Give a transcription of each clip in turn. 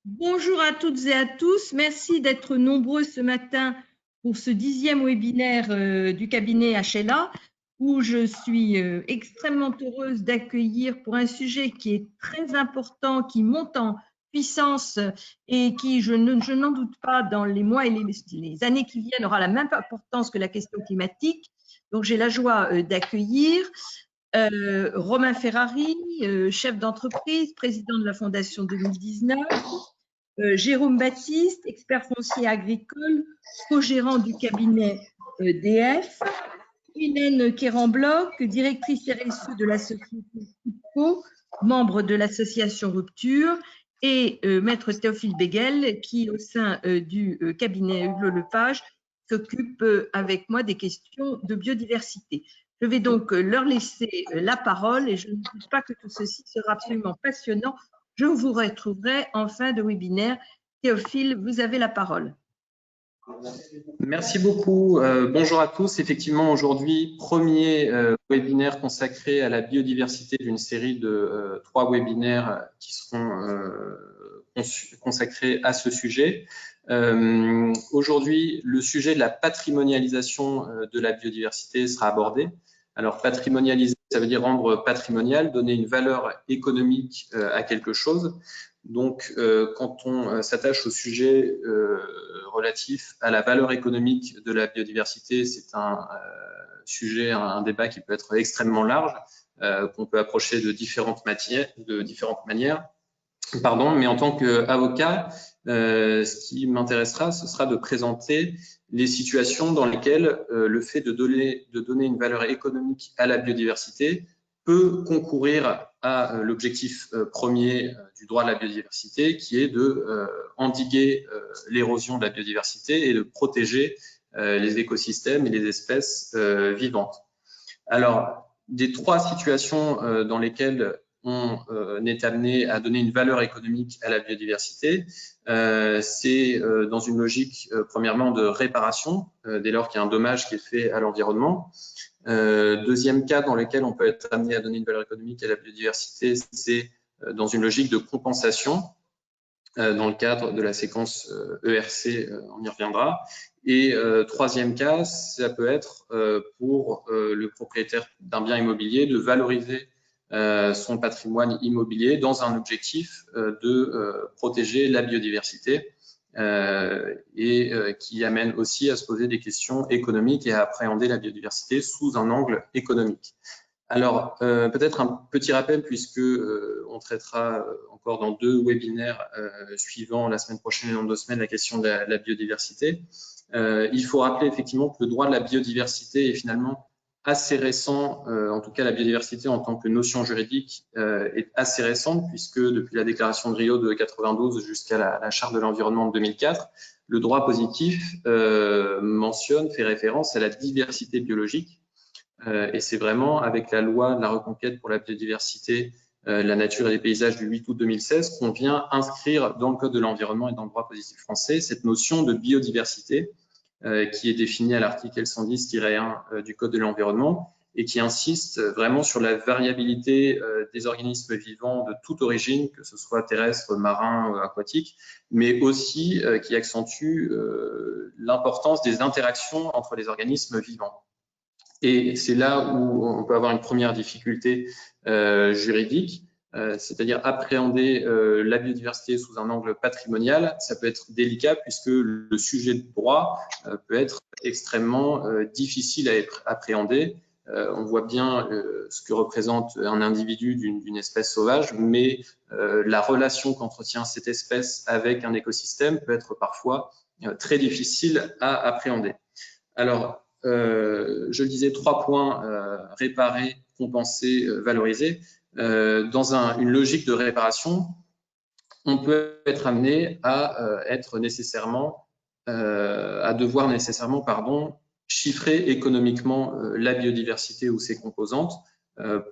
Bonjour à toutes et à tous. Merci d'être nombreux ce matin pour ce 10e webinaire du cabinet HLA, où je suis extrêmement heureuse d'accueillir pour un sujet qui est très important, qui monte en puissance et qui, je n'en doute pas, dans les mois et les années qui viennent, aura la même importance que la question climatique. Donc, j'ai la joie d'accueillir Romain Ferrari, chef d'entreprise, président de la Fondation 2019, Jérôme Baptiste, expert foncier agricole, co-gérant du cabinet DF, Hélène Kéran-Bloch, directrice RSE de la société CIPCO, membre de l'association Rupture, et maître Théophile Béguel, qui, au sein du cabinet Hugues Lepage, s'occupe avec moi des questions de biodiversité. Je vais donc leur laisser la parole et je ne doute pas que tout ceci sera absolument passionnant. Je vous retrouverai en fin de webinaire. Théophile, vous avez la parole. Merci beaucoup. Bonjour à tous. Effectivement, aujourd'hui, premier webinaire consacré à la biodiversité d'une série de 3 webinaires qui seront consacrés à ce sujet. Aujourd'hui, le sujet de la patrimonialisation de la biodiversité sera abordé. Alors, patrimonialiser, ça veut dire rendre patrimonial, donner une valeur économique à quelque chose. Donc, quand on s'attache au sujet relatif à la valeur économique de la biodiversité, c'est un sujet, un débat qui peut être extrêmement large, qu'on peut approcher de différentes manières. Mais en tant qu'avocat, ce qui m'intéressera, ce sera de présenter les situations dans lesquelles le fait de donner une valeur économique à la biodiversité peut concourir à l'objectif premier du droit de la biodiversité, qui est de endiguer l'érosion de la biodiversité et de protéger les écosystèmes et les espèces vivantes. Alors, des 3 situations dans lesquelles on est amené à donner une valeur économique à la biodiversité, c'est dans une logique premièrement de réparation, dès lors qu'il y a un dommage qui est fait à l'environnement. Deuxième cas dans lequel on peut être amené à donner une valeur économique à la biodiversité, c'est dans une logique de compensation, dans le cadre de la séquence ERC, on y reviendra. Et troisième cas, ça peut être pour le propriétaire d'un bien immobilier de valoriser son patrimoine immobilier dans un objectif de protéger la biodiversité et qui amène aussi à se poser des questions économiques et à appréhender la biodiversité sous un angle économique. Alors, peut-être un petit rappel, puisque on traitera encore dans 2 webinaires suivants la semaine prochaine et dans 2 semaines la question de la biodiversité. Il faut rappeler effectivement que le droit de la biodiversité est finalement assez récent, en tout cas la biodiversité en tant que notion juridique est assez récente, puisque depuis la déclaration de Rio de 92 jusqu'à la charte de l'environnement de 2004, le droit positif fait référence à la diversité biologique. Et c'est vraiment avec la loi de la reconquête pour la biodiversité, la nature et les paysages du 8 août 2016 qu'on vient inscrire dans le Code de l'environnement et dans le droit positif français cette notion de biodiversité qui est définie à l'article L110-1 du Code de l'environnement et qui insiste vraiment sur la variabilité des organismes vivants de toute origine, que ce soit terrestre, marin, aquatique, mais aussi qui accentue l'importance des interactions entre les organismes vivants. Et c'est là où on peut avoir une première difficulté juridique, c'est-à-dire appréhender la biodiversité sous un angle patrimonial. Ça peut être délicat puisque le sujet de droit peut être extrêmement difficile à appréhender. On voit bien ce que représente un individu d'une espèce sauvage, mais la relation qu'entretient cette espèce avec un écosystème peut être parfois très difficile à appréhender. Alors, je le disais, 3 points, réparer, compenser, valoriser. Dans une logique de réparation, on peut être amené à devoir nécessairement chiffrer économiquement la biodiversité ou ses composantes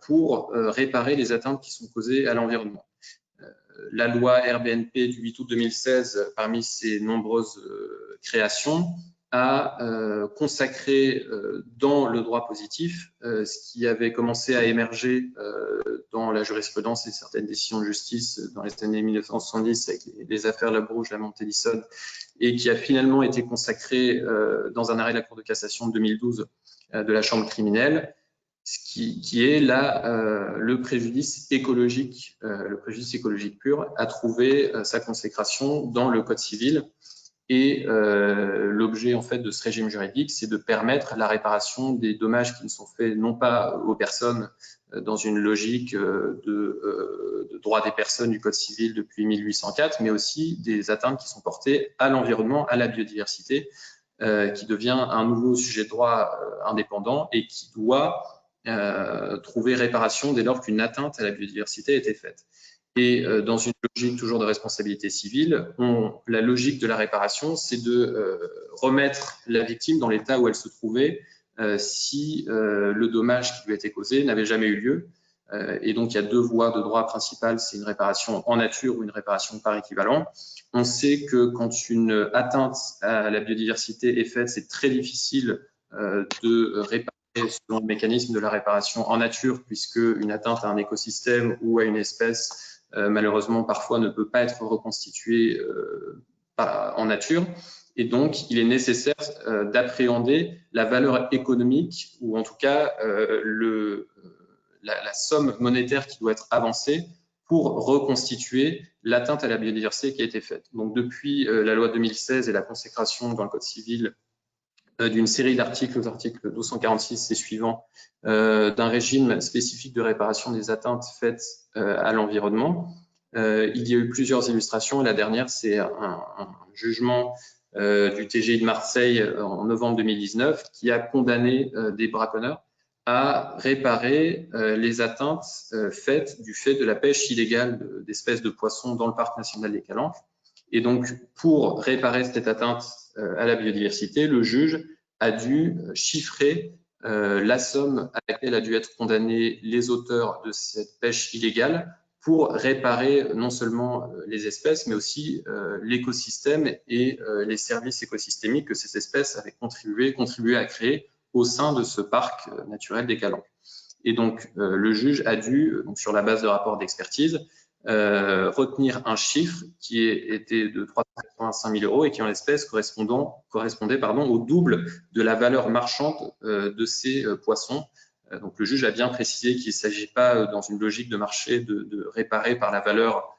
pour réparer les atteintes qui sont causées à l'environnement. La loi RBNP du 8 août 2016, parmi ses nombreuses créations, a consacré dans le droit positif ce qui avait commencé à émerger dans dans la jurisprudence et certaines décisions de justice dans les années 1970 avec les affaires Labrouge, la Montellison, et qui a finalement été consacré dans un arrêt de la Cour de cassation de 2012 de la Chambre criminelle, qui est là le préjudice écologique pur, a trouvé sa consécration dans le Code civil. Et l'objet en fait de ce régime juridique, c'est de permettre la réparation des dommages qui ne sont faits non pas aux personnes dans une logique de droit des personnes du Code civil depuis 1804, mais aussi des atteintes qui sont portées à l'environnement, à la biodiversité, qui devient un nouveau sujet de droit indépendant et qui doit trouver réparation dès lors qu'une atteinte à la biodiversité a été faite. Et dans une logique toujours de responsabilité civile, la logique de la réparation, c'est de remettre la victime dans l'état où elle se trouvait si le dommage qui lui a été causé n'avait jamais eu lieu. Et donc, il y a deux voies de droit principales, c'est une réparation en nature ou une réparation par équivalent. On sait que quand une atteinte à la biodiversité est faite, c'est très difficile de réparer selon le mécanisme de la réparation en nature, puisque une atteinte à un écosystème ou à une espèce malheureusement parfois ne peut pas être reconstitué en nature. Et donc, il est nécessaire d'appréhender la valeur économique ou en tout cas la somme monétaire qui doit être avancée pour reconstituer l'atteinte à la biodiversité qui a été faite. Donc, depuis la loi 2016 et la consécration dans le Code civil d'une série d'articles, aux articles 246 et suivants, d'un régime spécifique de réparation des atteintes faites à l'environnement. Il y a eu plusieurs illustrations. La dernière, c'est un jugement du TGI de Marseille en novembre 2019 qui a condamné des braconneurs à réparer les atteintes faites du fait de la pêche illégale d'espèces de poissons dans le parc national des Calanques. Et donc, pour réparer cette atteinte à la biodiversité, le juge a dû chiffrer la somme à laquelle a dû être condamnés les auteurs de cette pêche illégale pour réparer non seulement les espèces, mais aussi l'écosystème et les services écosystémiques que ces espèces avaient contribué à créer au sein de ce parc naturel des Calanques. Et donc, le juge a dû, donc, sur la base de rapports d'expertise, retenir un chiffre qui était de 385 000 € et qui en l'espèce correspondait au double de la valeur marchande de ces poissons. Donc le juge a bien précisé qu'il ne s'agit pas dans une logique de marché de réparer par la valeur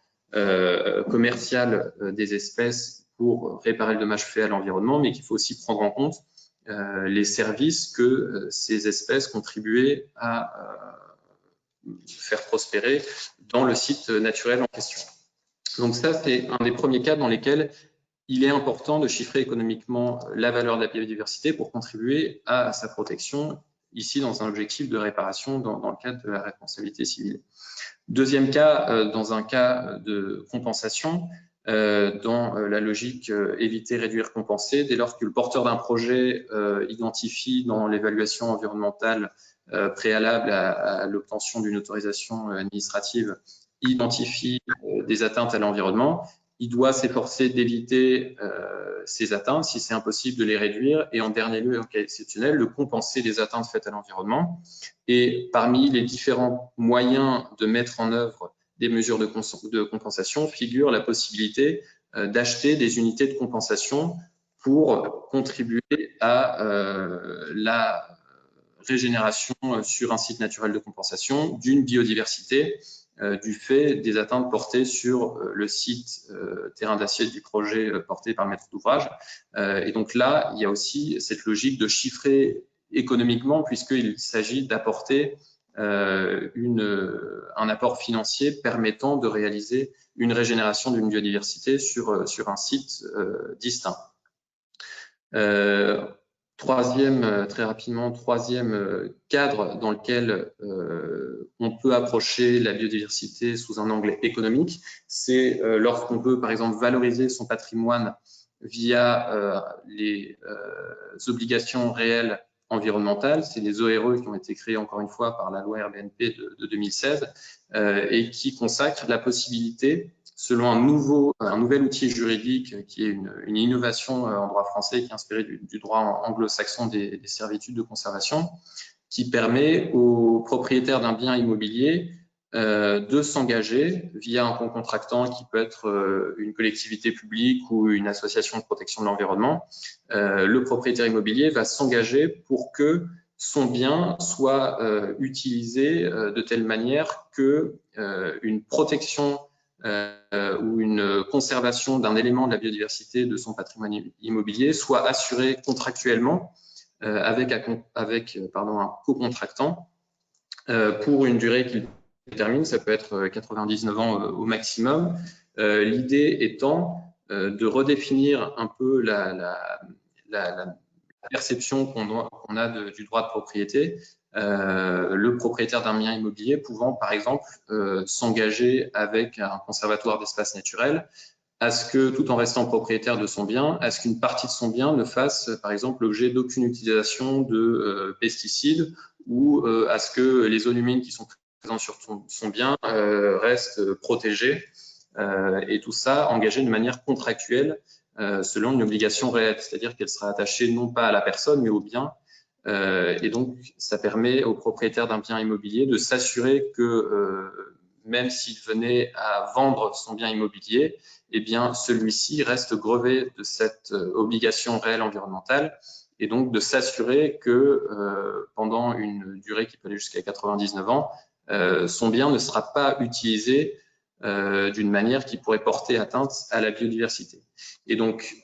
commerciale des espèces pour réparer le dommage fait à l'environnement, mais qu'il faut aussi prendre en compte les services que ces espèces contribuaient à faire prospérer dans le site naturel en question. Donc ça, c'est un des premiers cas dans lesquels il est important de chiffrer économiquement la valeur de la biodiversité pour contribuer à sa protection, ici dans un objectif de réparation dans le cadre de la responsabilité civile. Deuxième cas, dans un cas de compensation, dans la logique éviter, réduire, compenser, dès lors que le porteur d'un projet identifie dans l'évaluation environnementale préalable à l'obtention d'une autorisation administrative, identifie des atteintes à l'environnement, il doit s'efforcer d'éviter ces atteintes, si c'est impossible de les réduire, et en dernier lieu, en cas exceptionnel, de compenser les atteintes faites à l'environnement. Et parmi les différents moyens de mettre en œuvre des mesures de compensation figure la possibilité d'acheter des unités de compensation pour contribuer à la régénération sur un site naturel de compensation d'une biodiversité du fait des atteintes portées sur le site terrain d'assiette du projet porté par le maître d'ouvrage. Et donc là, il y a aussi cette logique de chiffrer économiquement, puisqu'il s'agit d'apporter un apport financier permettant de réaliser une régénération d'une biodiversité sur un site distinct. Très rapidement, troisième cadre dans lequel on peut approcher la biodiversité sous un angle économique, c'est lorsqu'on peut, par exemple, valoriser son patrimoine via les obligations réelles environnementales. C'est les ORE qui ont été créées, encore une fois, par la loi RBNP de 2016 et qui consacrent la possibilité, selon un nouvel outil juridique qui est une innovation en droit français qui est inspiré du droit anglo-saxon des servitudes de conservation, qui permet aux propriétaires d'un bien immobilier de s'engager via un contractant qui peut être une collectivité publique ou une association de protection de l'environnement. Le propriétaire immobilier va s'engager pour que son bien soit utilisé de telle manière que une protection ou une conservation d'un élément de la biodiversité de son patrimoine immobilier soit assurée contractuellement avec un co-contractant pour une durée qu'il détermine. Ça peut être 99 ans au maximum. L'idée étant de redéfinir un peu la perception qu'on a du droit de propriété. Le propriétaire d'un bien immobilier pouvant, par exemple, s'engager avec un conservatoire d'espaces naturels à ce que, tout en restant propriétaire de son bien, à ce qu'une partie de son bien ne fasse, par exemple, l'objet d'aucune utilisation de pesticides ou à ce que les zones humides qui sont présentes sur son bien restent protégées. Et tout ça engagé de manière contractuelle selon une obligation réelle, c'est-à-dire qu'elle sera attachée non pas à la personne, mais au bien. Et donc, ça permet au propriétaire d'un bien immobilier de s'assurer que même s'il venait à vendre son bien immobilier, eh bien, celui-ci reste grevé de cette obligation réelle environnementale et donc de s'assurer que pendant une durée qui peut aller jusqu'à 99 ans, son bien ne sera pas utilisé d'une manière qui pourrait porter atteinte à la biodiversité. Et donc,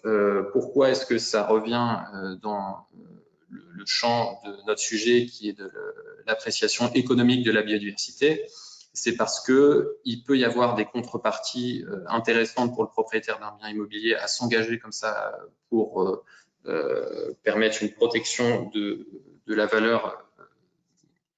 pourquoi est-ce que ça revient dans le champ de notre sujet qui est de l'appréciation économique de la biodiversité? C'est parce qu'il peut y avoir des contreparties intéressantes pour le propriétaire d'un bien immobilier à s'engager comme ça pour permettre une protection de la valeur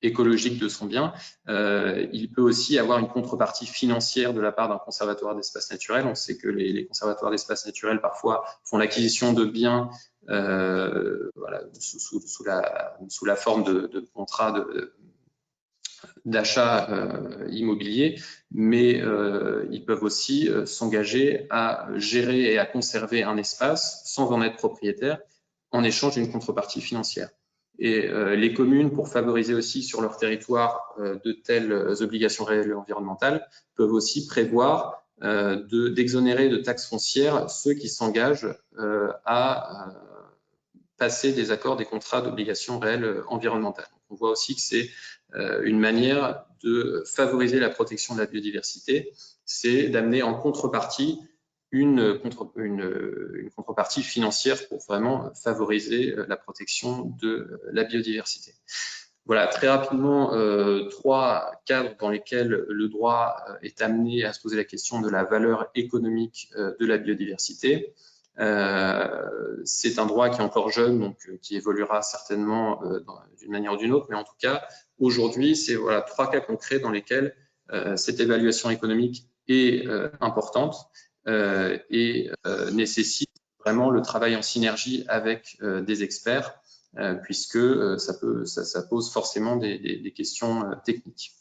écologique de son bien. Il peut aussi avoir une contrepartie financière de la part d'un conservatoire d'espaces naturels. On sait que les conservatoires d'espaces naturels parfois font l'acquisition de biens voilà, sous la forme de contrats d'achat immobilier, mais ils peuvent aussi s'engager à gérer et à conserver un espace sans en être propriétaire en échange d'une contrepartie financière. Et les communes, pour favoriser aussi sur leur territoire de telles obligations réelles environnementales, peuvent aussi prévoir d'exonérer de taxes foncières ceux qui s'engagent à passer des accords, des contrats d'obligations réelles environnementales. On voit aussi que c'est une manière de favoriser la protection de la biodiversité, c'est d'amener en contrepartie une contrepartie financière pour vraiment favoriser la protection de la biodiversité. Voilà, très rapidement, 3 cadres dans lesquels le droit est amené à se poser la question de la valeur économique de la biodiversité. C'est un droit qui est encore jeune, donc qui évoluera certainement d'une manière ou d'une autre, mais en tout cas, aujourd'hui, c'est voilà, 3 cas concrets dans lesquels cette évaluation économique est importante et nécessite vraiment le travail en synergie avec des experts, puisque ça pose forcément des questions techniques.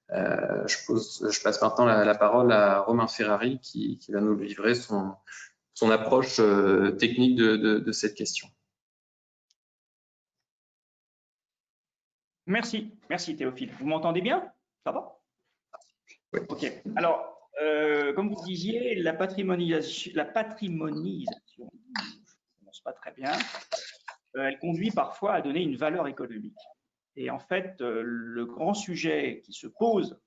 Je passe maintenant la parole à Romain Ferrari qui va nous livrer son approche technique de cette question. Merci Théophile. Vous m'entendez bien? Ça va? Oui. Ok. Alors, comme vous disiez, la patrimonisation, je ne commence pas très bien, elle conduit parfois à donner une valeur économique. Et en fait, le grand sujet qui se pose,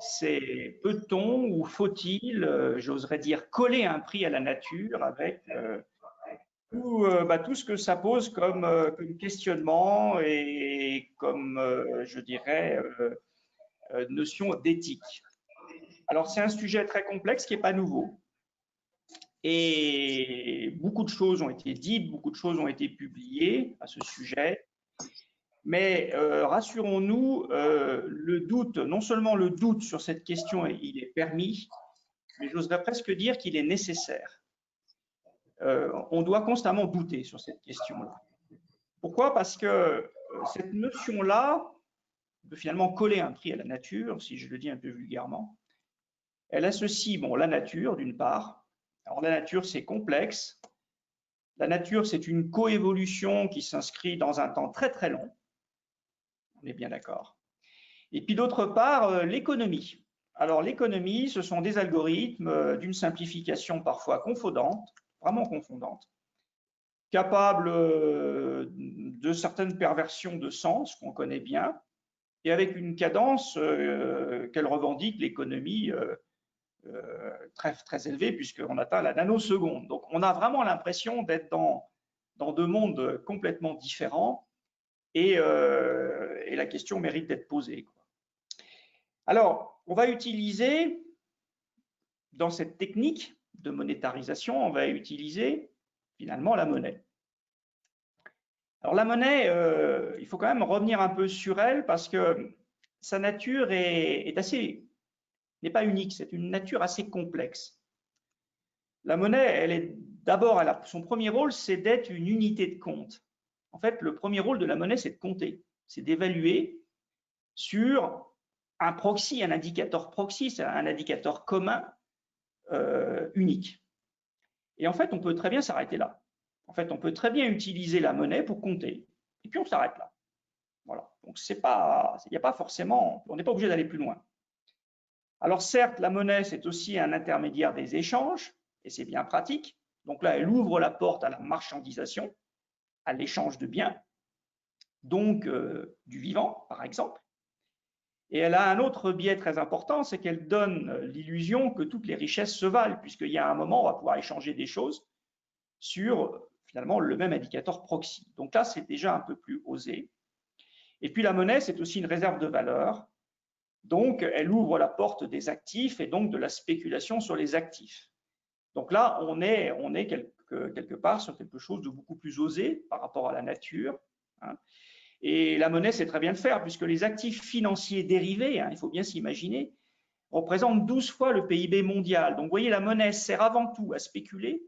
c'est peut-on ou faut-il, j'oserais dire, coller un prix à la nature avec tout ce que ça pose comme questionnement et comme, je dirais, notion d'éthique. Alors, c'est un sujet très complexe qui n'est pas nouveau. Et beaucoup de choses ont été dites, beaucoup de choses ont été publiées à ce sujet. Mais rassurons-nous, le doute, non seulement le doute sur cette question, il est permis, mais j'oserais presque dire qu'il est nécessaire. On doit constamment douter sur cette question-là. Pourquoi? Parce que cette notion-là, de finalement coller un prix à la nature, si je le dis un peu vulgairement, elle associe la nature d'une part. Alors la nature, c'est complexe. La nature, c'est une coévolution qui s'inscrit dans un temps très très long. On est bien d'accord. Et puis d'autre part, l'économie. Alors l'économie, ce sont des algorithmes d'une simplification parfois confondante, vraiment confondante, capables de certaines perversions de sens qu'on connaît bien, et avec une cadence qu'elle revendique, l'économie très, très élevée, puisqu'on atteint la nanoseconde. Donc on a vraiment l'impression d'être dans deux mondes complètement différents, et la question mérite d'être posée, quoi. Alors, on va utiliser, dans cette technique de monétarisation, on va utiliser finalement la monnaie. Alors la monnaie, il faut quand même revenir un peu sur elle parce que sa nature n'est pas unique, c'est une nature assez complexe. La monnaie, son premier rôle, c'est d'être une unité de compte. En fait, le premier rôle de la monnaie, c'est de compter, c'est d'évaluer sur un proxy, un indicateur proxy, c'est un indicateur commun unique. Et en fait, on peut très bien s'arrêter là. En fait, on peut très bien utiliser la monnaie pour compter, et puis on s'arrête là. Voilà. Donc, il n'y a pas forcément, on n'est pas obligé d'aller plus loin. Alors, certes, la monnaie, c'est aussi un intermédiaire des échanges, et c'est bien pratique. Donc là, elle ouvre la porte à la marchandisation, à l'échange de biens, donc du vivant, par exemple. Et elle a un autre biais très important, c'est qu'elle donne l'illusion que toutes les richesses se valent, puisqu'il y a un moment, on va pouvoir échanger des choses sur finalement le même indicateur proxy. Donc là, c'est déjà un peu plus osé. Et puis la monnaie, c'est aussi une réserve de valeur. Donc, elle ouvre la porte des actifs et donc de la spéculation sur les actifs. Donc là, on est quelque part sur quelque chose de beaucoup plus osé par rapport à la nature, hein. Et la monnaie, c'est très bien le faire, puisque les actifs financiers dérivés, hein, il faut bien s'imaginer, représentent 12 fois le PIB mondial. Donc, vous voyez, la monnaie sert avant tout à spéculer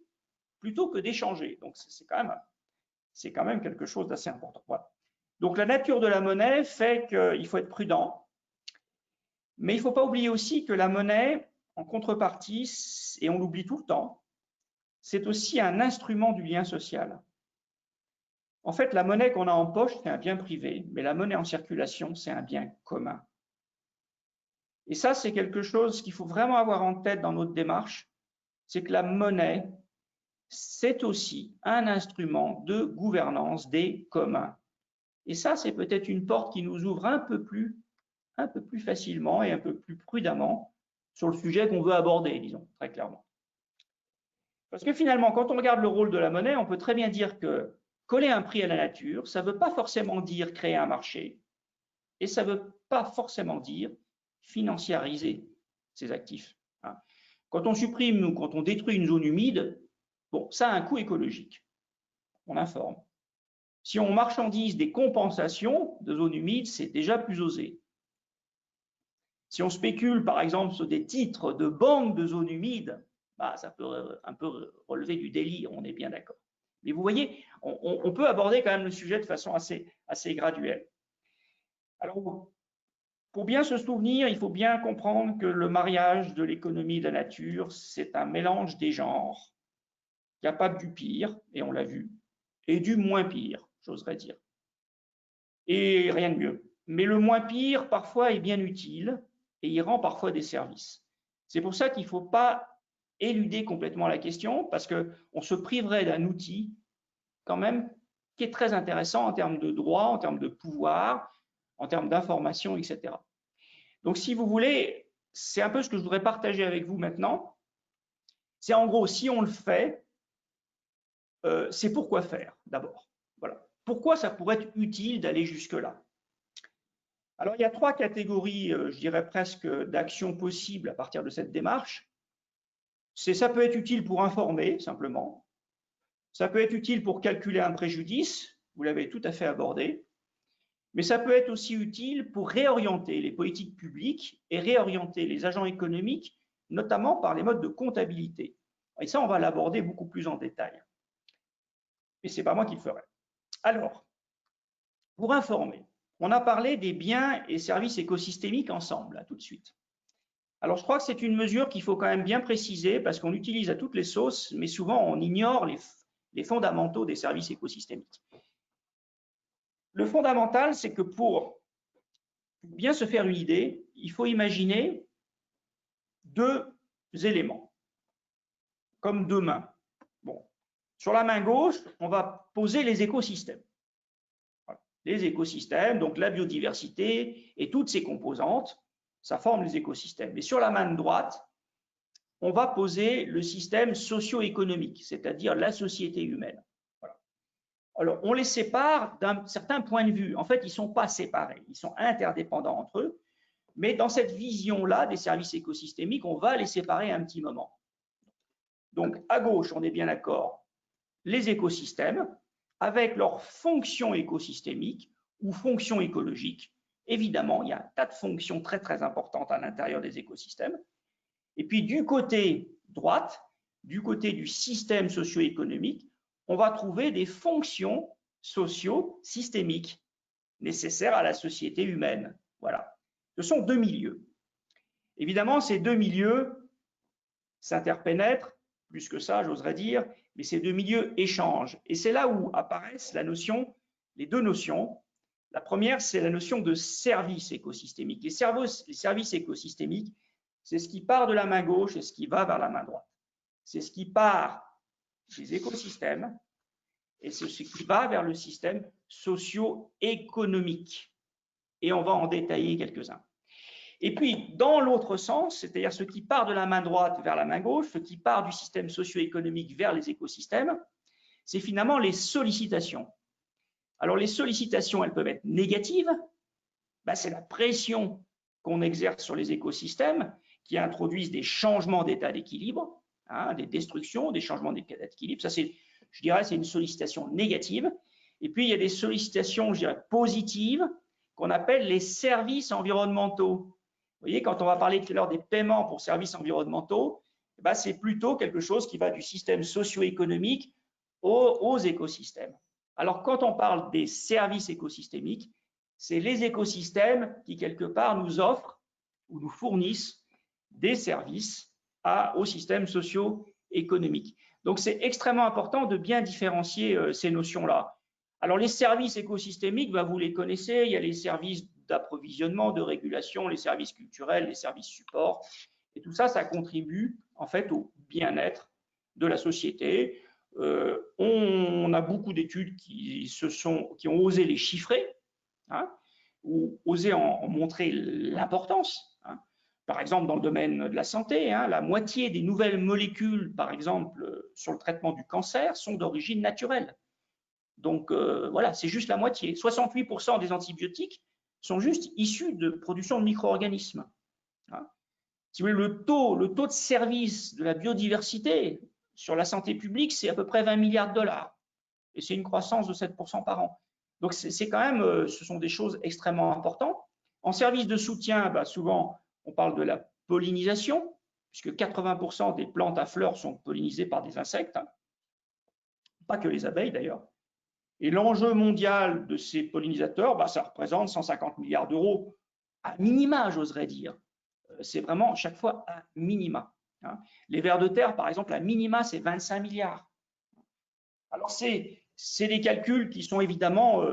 plutôt que d'échanger. Donc, c'est quand même quelque chose d'assez important. Voilà. Donc, la nature de la monnaie fait qu'il faut être prudent, mais il ne faut pas oublier aussi que la monnaie, en contrepartie, et on l'oublie tout le temps, c'est aussi un instrument du lien social. En fait, la monnaie qu'on a en poche, c'est un bien privé, mais la monnaie en circulation, c'est un bien commun. Et ça, c'est quelque chose qu'il faut vraiment avoir en tête dans notre démarche, c'est que la monnaie, c'est aussi un instrument de gouvernance des communs. Et ça, c'est peut-être une porte qui nous ouvre un peu plus facilement et un peu plus prudemment sur le sujet qu'on veut aborder, disons, très clairement. Parce que finalement, quand on regarde le rôle de la monnaie, on peut très bien dire que coller un prix à la nature, ça ne veut pas forcément dire créer un marché, et ça ne veut pas forcément dire financiariser ses actifs. Quand on supprime ou quand on détruit une zone humide, bon, ça a un coût écologique, on informe. Si on marchandise des compensations de zones humides, c'est déjà plus osé. Si on spécule, par exemple, sur des titres de banques de zones humides, bah, ça peut un peu relever du délire, on est bien d'accord. Mais vous voyez, on peut aborder quand même le sujet de façon assez graduelle. Alors, pour bien se souvenir, il faut bien comprendre que le mariage de l'économie et de la nature, c'est un mélange des genres, capable du pire, et on l'a vu, et du moins pire, j'oserais dire. Et rien de mieux. Mais le moins pire, parfois, est bien utile, et il rend parfois des services. C'est pour ça qu'il ne faut pas éluder complètement la question, parce qu'on se priverait d'un outil, quand même, qui est très intéressant en termes de droit, en termes de pouvoir, en termes d'information, etc. Donc, si vous voulez, c'est un peu ce que je voudrais partager avec vous maintenant. C'est en gros, si on le fait, c'est pourquoi faire, d'abord. Voilà. Pourquoi ça pourrait être utile d'aller jusque-là? Alors, il y a trois catégories, je dirais presque, d'actions possibles à partir de cette démarche. Ça peut être utile pour informer, simplement. Ça peut être utile pour calculer un préjudice, vous l'avez tout à fait abordé. Mais ça peut être aussi utile pour réorienter les politiques publiques et réorienter les agents économiques, notamment par les modes de comptabilité. Et ça, on va l'aborder beaucoup plus en détail. Mais ce n'est pas moi qui le ferai. Alors, pour informer, on a parlé des biens et services écosystémiques ensemble, là, tout de suite. Alors, je crois que c'est une mesure qu'il faut quand même bien préciser parce qu'on l'utilise à toutes les sauces, mais souvent on ignore les fondamentaux des services écosystémiques. Le fondamental, c'est que pour pour bien se faire une idée, il faut imaginer deux éléments, comme deux mains. Bon. Sur la main gauche, on va poser les écosystèmes. Voilà. Les écosystèmes, donc la biodiversité et toutes ses composantes, ça forme les écosystèmes. Et sur la main droite, on va poser le système socio-économique, c'est-à-dire la société humaine. Voilà. Alors, on les sépare d'un certain point de vue. En fait, ils ne sont pas séparés, ils sont interdépendants entre eux. Mais dans cette vision-là des services écosystémiques, on va les séparer un petit moment. Donc, à gauche, on est bien d'accord, les écosystèmes, avec leurs fonctions écosystémiques ou fonctions écologiques. Évidemment, il y a un tas de fonctions très, très importantes à l'intérieur des écosystèmes. Et puis, du côté droite, du côté du système socio-économique, on va trouver des fonctions socio-systémiques nécessaires à la société humaine. Voilà. Ce sont deux milieux. Évidemment, ces deux milieux s'interpénètrent, plus que ça, j'oserais dire, mais ces deux milieux échangent. Et c'est là où apparaissent les deux notions. La première, c'est la notion de service écosystémique. Les services écosystémiques, c'est ce qui part de la main gauche et ce qui va vers la main droite. C'est ce qui part des écosystèmes et c'est ce qui va vers le système socio-économique. Et on va en détailler quelques-uns. Et puis, dans l'autre sens, c'est-à-dire ce qui part de la main droite vers la main gauche, ce qui part du système socio-économique vers les écosystèmes, c'est finalement les sollicitations. Alors, les sollicitations, elles peuvent être négatives. Ben, c'est la pression qu'on exerce sur les écosystèmes qui introduisent des changements d'état d'équilibre, hein, des destructions, des changements d'état d'équilibre. Ça, je dirais, c'est une sollicitation négative. Et puis, il y a des sollicitations, je dirais, positives, qu'on appelle les services environnementaux. Vous voyez, quand on va parler tout à l'heure des paiements pour services environnementaux, ben, c'est plutôt quelque chose qui va du système socio-économique aux écosystèmes. Alors, quand on parle des services écosystémiques, c'est les écosystèmes qui, quelque part, nous offrent ou nous fournissent des services au système socio-économique. Donc, c'est extrêmement important de bien différencier ces notions-là. Alors, les services écosystémiques, ben, vous les connaissez, il y a les services d'approvisionnement, de régulation, les services culturels, les services supports. Et tout ça, ça contribue en fait au bien-être de la société. On a beaucoup d'études qui ont osé les chiffrer, hein, ou osé en montrer l'importance. Hein. Par exemple, dans le domaine de la santé, hein, la moitié des nouvelles molécules, par exemple, sur le traitement du cancer, sont d'origine naturelle. Donc, voilà, c'est juste la moitié. 68% des antibiotiques sont juste issus de production de micro-organismes. Hein. Si vous voulez, le taux de service de la biodiversité sur la santé publique, c'est à peu près 20 milliards de dollars. Et c'est une croissance de 7% par an. Donc, c'est quand même, ce sont des choses extrêmement importantes. En service de soutien, bah, souvent, on parle de la pollinisation, puisque 80% des plantes à fleurs sont pollinisées par des insectes. Hein. Pas que les abeilles, d'ailleurs. Et l'enjeu mondial de ces pollinisateurs, bah, ça représente 150 milliards d'euros, à minima, j'oserais dire. C'est vraiment à chaque fois à minima. Hein. Les vers de terre, par exemple, à minima, c'est 25 milliards. Alors, c'est des calculs qui sont évidemment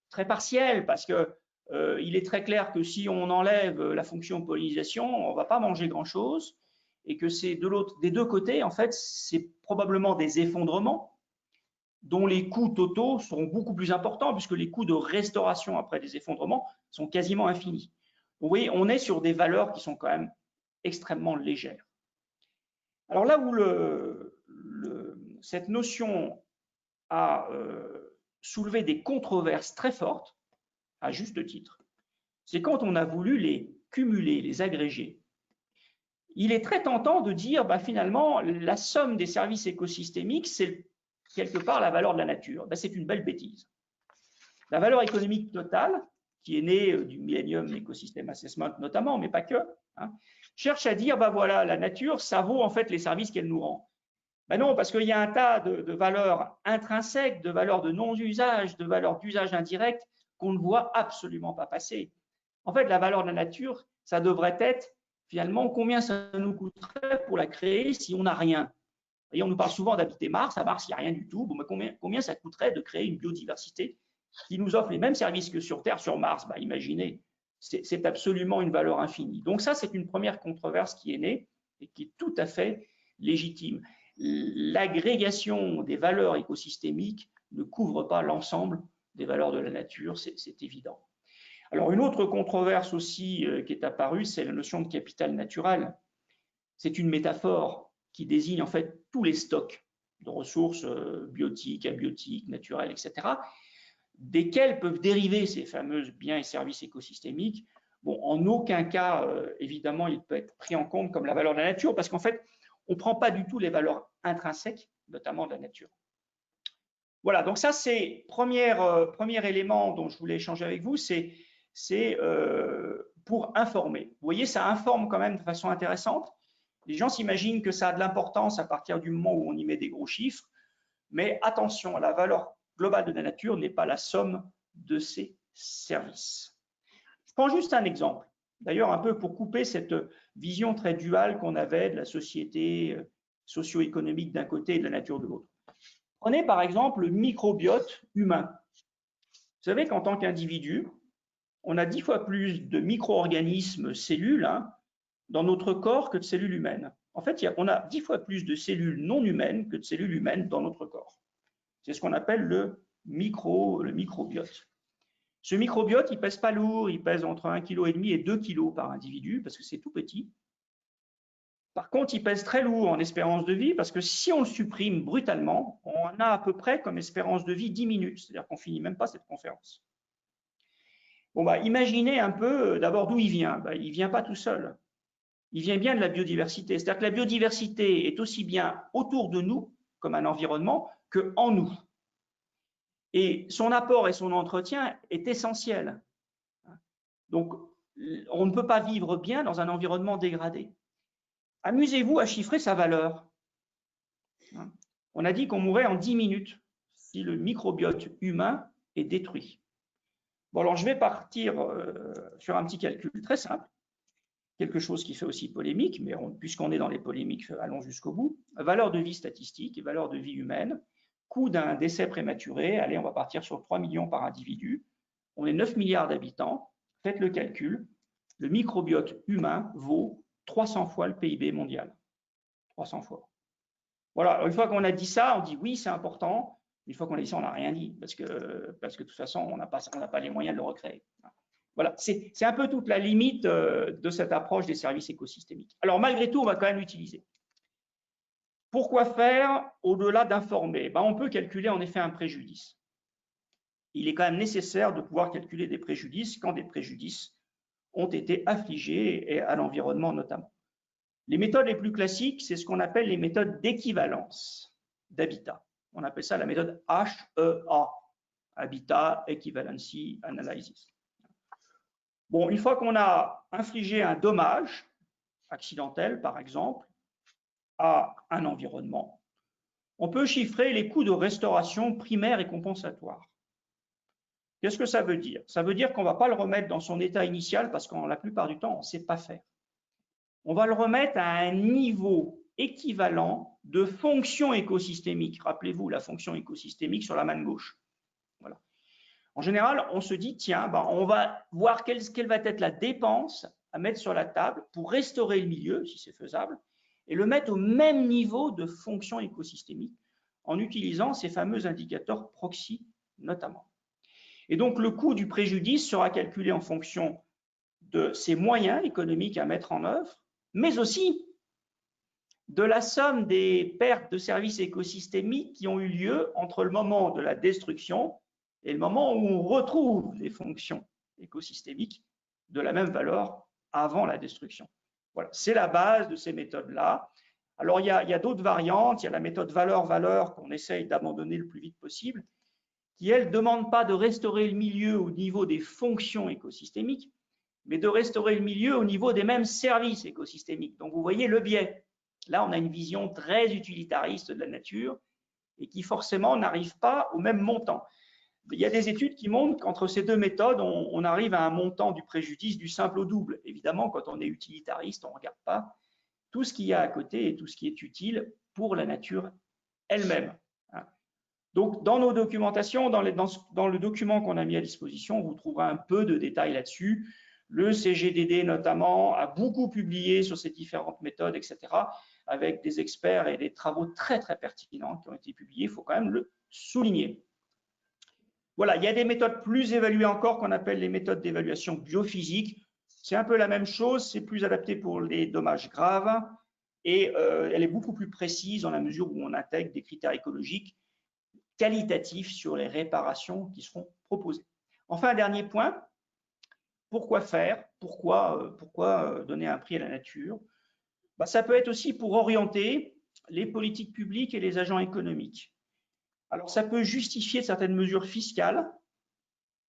très partiels, parce que il est très clair que si on enlève la fonction pollinisation, on ne va pas manger grand-chose, et que c'est des deux côtés, en fait, c'est probablement des effondrements dont les coûts totaux seront beaucoup plus importants, puisque les coûts de restauration après des effondrements sont quasiment infinis. Vous voyez, on est sur des valeurs qui sont quand même extrêmement légères. Alors là où cette notion a soulevé des controverses très fortes, à juste titre, c'est quand on a voulu les cumuler, les agréger. Il est très tentant de dire, bah, finalement, la somme des services écosystémiques, c'est quelque part la valeur de la nature. Ben, c'est une belle bêtise. La valeur économique totale, qui est née du Millennium Ecosystem Assessment notamment, mais pas que, hein, cherche à dire, ben voilà, la nature, ça vaut en fait les services qu'elle nous rend. Ben non, parce qu'il y a un tas de valeurs intrinsèques, de valeurs de non-usage, de valeurs d'usage indirect qu'on ne voit absolument pas passer. En fait, la valeur de la nature, ça devrait être finalement combien ça nous coûterait pour la créer si on n'a rien. Et on nous parle souvent d'habiter Mars. À Mars, il n'y a rien du tout. Bon, mais combien ça coûterait de créer une biodiversité qui nous offre les mêmes services que sur Terre, sur Mars? Bah, imaginez, c'est absolument une valeur infinie. Donc ça, c'est une première controverse qui est née et qui est tout à fait légitime. L'agrégation des valeurs écosystémiques ne couvre pas l'ensemble des valeurs de la nature, c'est évident. Alors une autre controverse aussi qui est apparue, c'est la notion de capital naturel. C'est une métaphore qui désigne en fait tous les stocks de ressources biotiques, abiotiques, naturelles, etc., desquels peuvent dériver ces fameux biens et services écosystémiques. Bon, en aucun cas, évidemment, il peut être pris en compte comme la valeur de la nature, parce qu'en fait, on ne prend pas du tout les valeurs intrinsèques, notamment de la nature. Voilà, donc ça, c'est premier élément dont je voulais échanger avec vous, c'est pour informer. Vous voyez, ça informe quand même de façon intéressante. Les gens s'imaginent que ça a de l'importance à partir du moment où on y met des gros chiffres, mais attention, la valeur globale de la nature n'est pas la somme de ses services. Je prends juste un exemple, d'ailleurs un peu pour couper cette vision très duale qu'on avait de la société socio-économique d'un côté et de la nature de l'autre. Prenez par exemple le microbiote humain. Vous savez qu'en tant qu'individu, on a 10 fois plus de micro-organismes, cellules, dans notre corps que de cellules humaines. En fait, on a 10 fois plus de cellules non humaines que de cellules humaines dans notre corps. C'est ce qu'on appelle le microbiote. Ce microbiote, il ne pèse pas lourd, il pèse entre 1,5 kg et 2 kg par individu, parce que c'est tout petit. Par contre, il pèse très lourd en espérance de vie, parce que si on le supprime brutalement, on a à peu près comme espérance de vie 10 minutes, c'est-à-dire qu'on ne finit même pas cette conférence. Bon, imaginez un peu d'abord d'où il vient. Il ne vient pas tout seul. Il vient bien de la biodiversité. C'est-à-dire que la biodiversité est aussi bien autour de nous, comme un environnement, qu'en nous. Et son apport et son entretien est essentiel. Donc, on ne peut pas vivre bien dans un environnement dégradé. Amusez-vous à chiffrer sa valeur. On a dit qu'on mourrait en 10 minutes si le microbiote humain est détruit. Bon, alors je vais partir sur un petit calcul très simple, quelque chose qui fait aussi polémique, mais puisqu'on est dans les polémiques, allons jusqu'au bout. Valeur de vie statistique et valeur de vie humaine, coût d'un décès prématuré, allez, on va partir sur 3 millions par individu. On est 9 milliards d'habitants, faites le calcul, le microbiote humain vaut 300 fois le PIB mondial. 300 fois. Voilà, une fois qu'on a dit ça, on dit oui, c'est important. Une fois qu'on a dit ça, on n'a rien dit, parce que de toute façon, on n'a pas les moyens de le recréer. Voilà, c'est un peu toute la limite de cette approche des services écosystémiques. Alors, malgré tout, on va quand même l'utiliser. Pourquoi faire au-delà d'informer? On peut calculer en effet un préjudice. Il est quand même nécessaire de pouvoir calculer des préjudices quand des préjudices ont été affligés et à l'environnement notamment. Les méthodes les plus classiques, c'est ce qu'on appelle les méthodes d'équivalence d'habitat. On appelle ça la méthode HEA, Habitat Equivalency Analysis. Bon, une fois qu'on a infligé un dommage accidentel, par exemple, à un environnement, on peut chiffrer les coûts de restauration primaire et compensatoire. Qu'est-ce que ça veut dire? Ça veut dire qu'on ne va pas le remettre dans son état initial parce qu'en la plupart du temps, on ne sait pas faire. On va le remettre à un niveau équivalent de fonction écosystémique. Rappelez-vous la fonction écosystémique sur la main gauche. Voilà. En général, on se dit, tiens, on va voir quelle va être la dépense à mettre sur la table pour restaurer le milieu, si c'est faisable, et le mettre au même niveau de fonction écosystémique en utilisant ces fameux indicateurs proxy notamment. Et donc, le coût du préjudice sera calculé en fonction de ses moyens économiques à mettre en œuvre, mais aussi de la somme des pertes de services écosystémiques qui ont eu lieu entre le moment de la destruction et le moment où on retrouve les fonctions écosystémiques de la même valeur avant la destruction. Voilà, c'est la base de ces méthodes-là. Alors, il y a d'autres variantes. Il y a la méthode valeur-valeur qu'on essaye d'abandonner le plus vite possible, qui, elle, ne demande pas de restaurer le milieu au niveau des fonctions écosystémiques, mais de restaurer le milieu au niveau des mêmes services écosystémiques. Donc, vous voyez le biais. Là, on a une vision très utilitariste de la nature et qui, forcément, n'arrive pas au même montant. Il y a des études qui montrent qu'entre ces deux méthodes, on arrive à un montant du préjudice du simple au double. Évidemment, quand on est utilitariste, on ne regarde pas tout ce qu'il y a à côté et tout ce qui est utile pour la nature elle-même. Donc, dans nos documentations, dans le document qu'on a mis à disposition, vous trouverez un peu de détails là-dessus. Le CGDD notamment a beaucoup publié sur ces différentes méthodes, etc., avec des experts et des travaux très très pertinents qui ont été publiés, il faut quand même le souligner. Voilà, il y a des méthodes plus évaluées encore qu'on appelle les méthodes d'évaluation biophysique. C'est un peu la même chose, c'est plus adapté pour les dommages graves et elle est beaucoup plus précise dans la mesure où on intègre des critères écologiques qualitatifs sur les réparations qui seront proposées. Enfin, un dernier point, pourquoi faire? Pourquoi donner un prix à la nature? Ça peut être aussi pour orienter les politiques publiques et les agents économiques. Alors, ça peut justifier certaines mesures fiscales.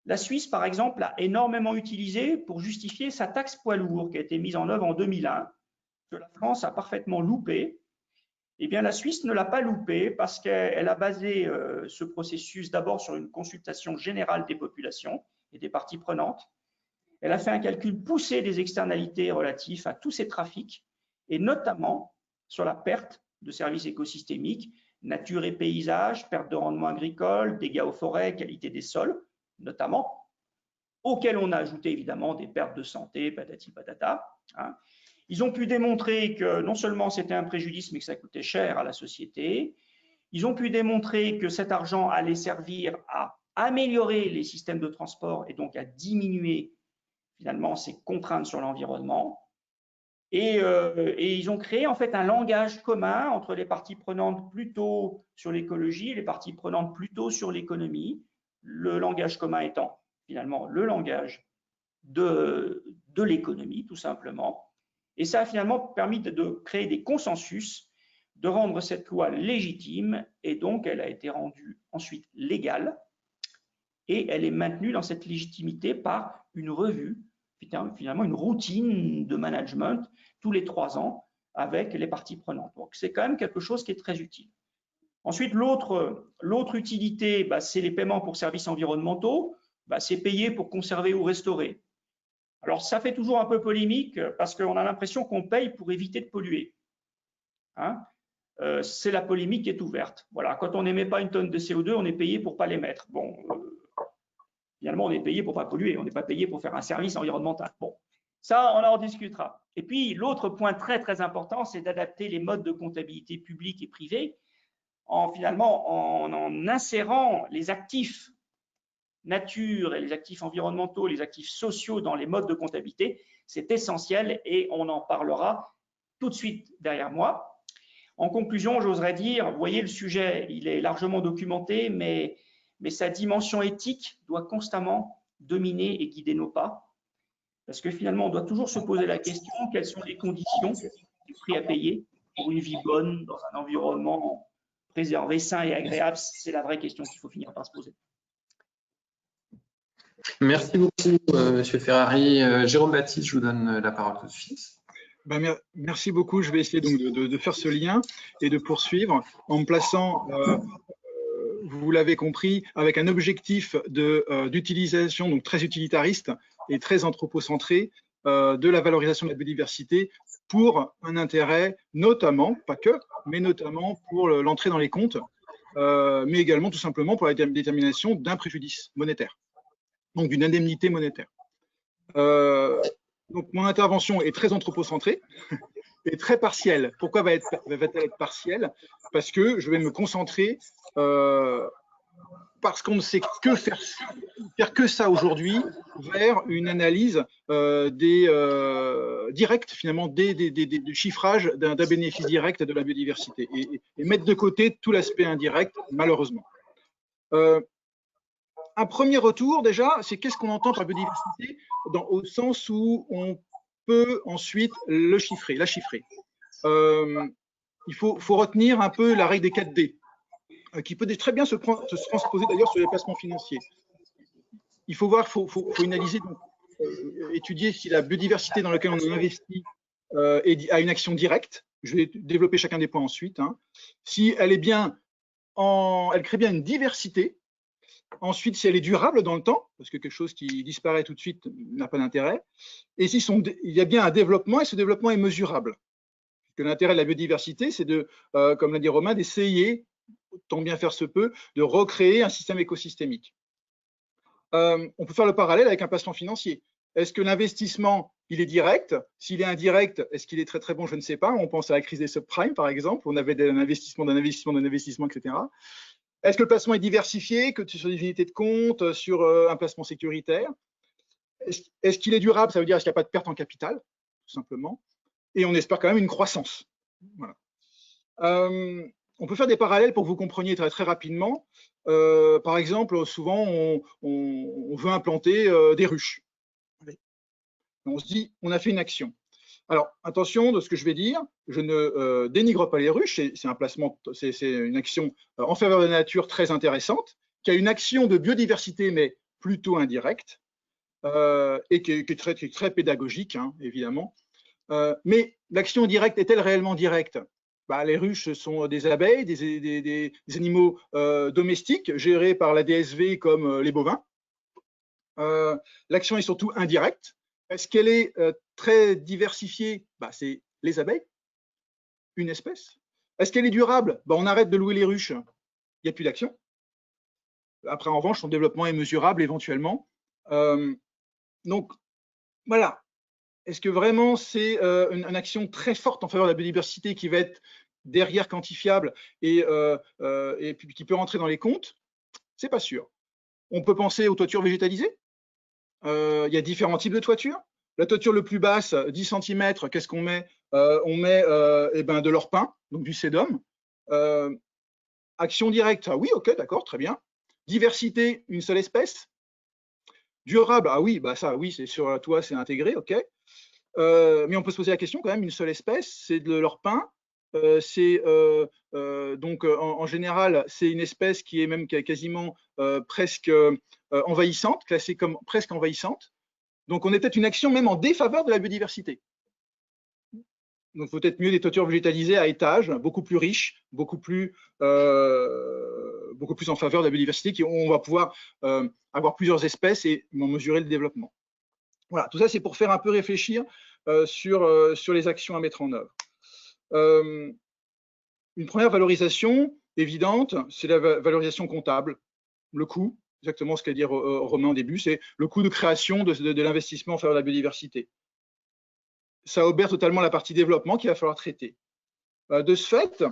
La Suisse, par exemple, a énormément utilisé pour justifier sa taxe poids lourd qui a été mise en œuvre en 2001, que la France a parfaitement loupé. Eh bien, la Suisse ne l'a pas loupé parce qu'elle a basé ce processus d'abord sur une consultation générale des populations et des parties prenantes. Elle a fait un calcul poussé des externalités relatives à tous ces trafics et notamment sur la perte de services écosystémiques, nature et paysage, perte de rendement agricole, dégâts aux forêts, qualité des sols, notamment, auxquels on a ajouté évidemment des pertes de santé, patati patata. Ils ont pu démontrer que non seulement c'était un préjudice, mais que ça coûtait cher à la société. Ils ont pu démontrer que cet argent allait servir à améliorer les systèmes de transport et donc à diminuer finalement ces contraintes sur l'environnement. Et ils ont créé en fait un langage commun entre les parties prenantes plutôt sur l'écologie et les parties prenantes plutôt sur l'économie. Le langage commun étant finalement le langage de l'économie, tout simplement. Et ça a finalement permis de créer des consensus, de rendre cette loi légitime, et donc elle a été rendue ensuite légale, et elle est maintenue dans cette légitimité par une revue, finalement une routine de management tous les 3 ans avec les parties prenantes. Donc c'est quand même quelque chose qui est très utile. Ensuite, l'autre utilité, c'est les paiements pour services environnementaux, c'est payer pour conserver ou restaurer. Alors ça fait toujours un peu polémique parce qu'on a l'impression qu'on paye pour éviter de polluer. C'est la polémique qui est ouverte. Voilà, quand on n'émet pas une tonne de CO2, on est payé pour ne pas l'émettre. Bon, finalement, on est payé pour ne pas polluer, on n'est pas payé pour faire un service environnemental. Bon, ça, on en discutera. Et puis, l'autre point très, très important, c'est d'adapter les modes de comptabilité publique et privée en insérant les actifs nature et les actifs environnementaux, les actifs sociaux dans les modes de comptabilité. C'est essentiel et on en parlera tout de suite derrière moi. En conclusion, j'oserais dire, vous voyez, le sujet, il est largement documenté, mais sa dimension éthique doit constamment dominer et guider nos pas. Parce que finalement, on doit toujours se poser la question, quelles sont les conditions, les prix à payer pour une vie bonne dans un environnement préservé, sain et agréable. C'est la vraie question qu'il faut finir par se poser. Merci beaucoup, Monsieur Ferrari. Jérôme Baptiste, je vous donne la parole tout de suite. Merci beaucoup. Je vais essayer donc de faire ce lien et de poursuivre en me plaçant, vous l'avez compris, avec un objectif d'utilisation donc très utilitariste et très anthropocentré de la valorisation de la biodiversité pour un intérêt, notamment, pas que, mais notamment pour l'entrée dans les comptes, mais également tout simplement pour la détermination d'un préjudice monétaire, donc d'une indemnité monétaire. Donc mon intervention est très anthropocentrée et très partielle. Pourquoi va-t-elle être partielle? Parce que je vais me concentrer, parce qu'on ne sait que faire que ça aujourd'hui, vers une analyse directe finalement des chiffrages d'un bénéfice direct de la biodiversité et mettre de côté tout l'aspect indirect, malheureusement. Un premier retour, déjà, c'est qu'est-ce qu'on entend par biodiversité au sens où on peut ensuite la chiffrer. Il faut retenir un peu la règle des 4D, qui peut très bien se transposer d'ailleurs sur les placements financiers. Il faut voir, faut analyser, donc, étudier si la biodiversité dans laquelle on investit a une action directe. Je vais développer chacun des points ensuite. Si elle est bien, elle crée bien une diversité. Ensuite, si elle est durable dans le temps, parce que quelque chose qui disparaît tout de suite n'a pas d'intérêt, et il y a bien un développement, et ce développement est mesurable. L'intérêt de la biodiversité, c'est comme l'a dit Romain, d'essayer, tant bien faire se peut, de recréer un système écosystémique. On peut faire le parallèle avec un placement financier. Est-ce que l'investissement, il est direct? S'il est indirect, est-ce qu'il est très très bon? Je ne sais pas. On pense à la crise des subprimes, par exemple. On avait un investissement, etc. Est-ce que le placement est diversifié, que sur des unités de compte, sur un placement sécuritaire? Est-ce qu'il est durable? Ça veut dire est-ce qu'il n'y a pas de perte en capital, tout simplement. Et on espère quand même une croissance. Voilà. On peut faire des parallèles pour que vous compreniez très, très rapidement. Par exemple, souvent, on veut implanter des ruches. On se dit, on a fait une action. Alors, attention de ce que je vais dire, je ne dénigre pas les ruches, c'est un placement, c'est une action en faveur de la nature très intéressante, qui a une action de biodiversité, mais plutôt indirecte, et qui est très pédagogique, hein, évidemment. Mais l'action directe est-elle réellement directe? Les ruches sont des abeilles, des animaux domestiques gérés par la DSV comme les bovins. L'action est surtout indirecte. Est-ce qu'elle est très diversifiée? C'est les abeilles, une espèce. Est-ce qu'elle est durable? On arrête de louer les ruches, il n'y a plus d'action. Après, en revanche, son développement est mesurable éventuellement. Donc, voilà. Est-ce que vraiment c'est une action très forte en faveur de la biodiversité qui va être derrière quantifiable et qui peut rentrer dans les comptes? C'est pas sûr. On peut penser aux toitures végétalisées. Il y a différents types de toitures. La toiture le plus basse, 10 cm, qu'est-ce qu'on met? On met de l'orpin, donc du sédum. Action directe, ah oui, ok, d'accord, très bien. Diversité, une seule espèce. Durable, ah oui, ça, oui, c'est sur la toit, c'est intégré, ok. Mais on peut se poser la question quand même, une seule espèce, c'est de l'orpin. Donc en général, c'est une espèce qui est même quasiment presque envahissante, classée comme presque envahissante. Donc on est peut-être une action même en défaveur de la biodiversité. Donc peut-être mieux des toitures végétalisées à étages, beaucoup plus riches, beaucoup plus en faveur de la biodiversité, on va pouvoir avoir plusieurs espèces et en mesurer le développement. Voilà, tout ça c'est pour faire un peu réfléchir sur les actions à mettre en œuvre. Une première valorisation évidente, c'est la valorisation comptable, le coût, exactement ce qu'a dit Romain au début, c'est le coût de création de l'investissement en faveur de la biodiversité. Ça obère totalement la partie développement qu'il va falloir traiter. De ce fait,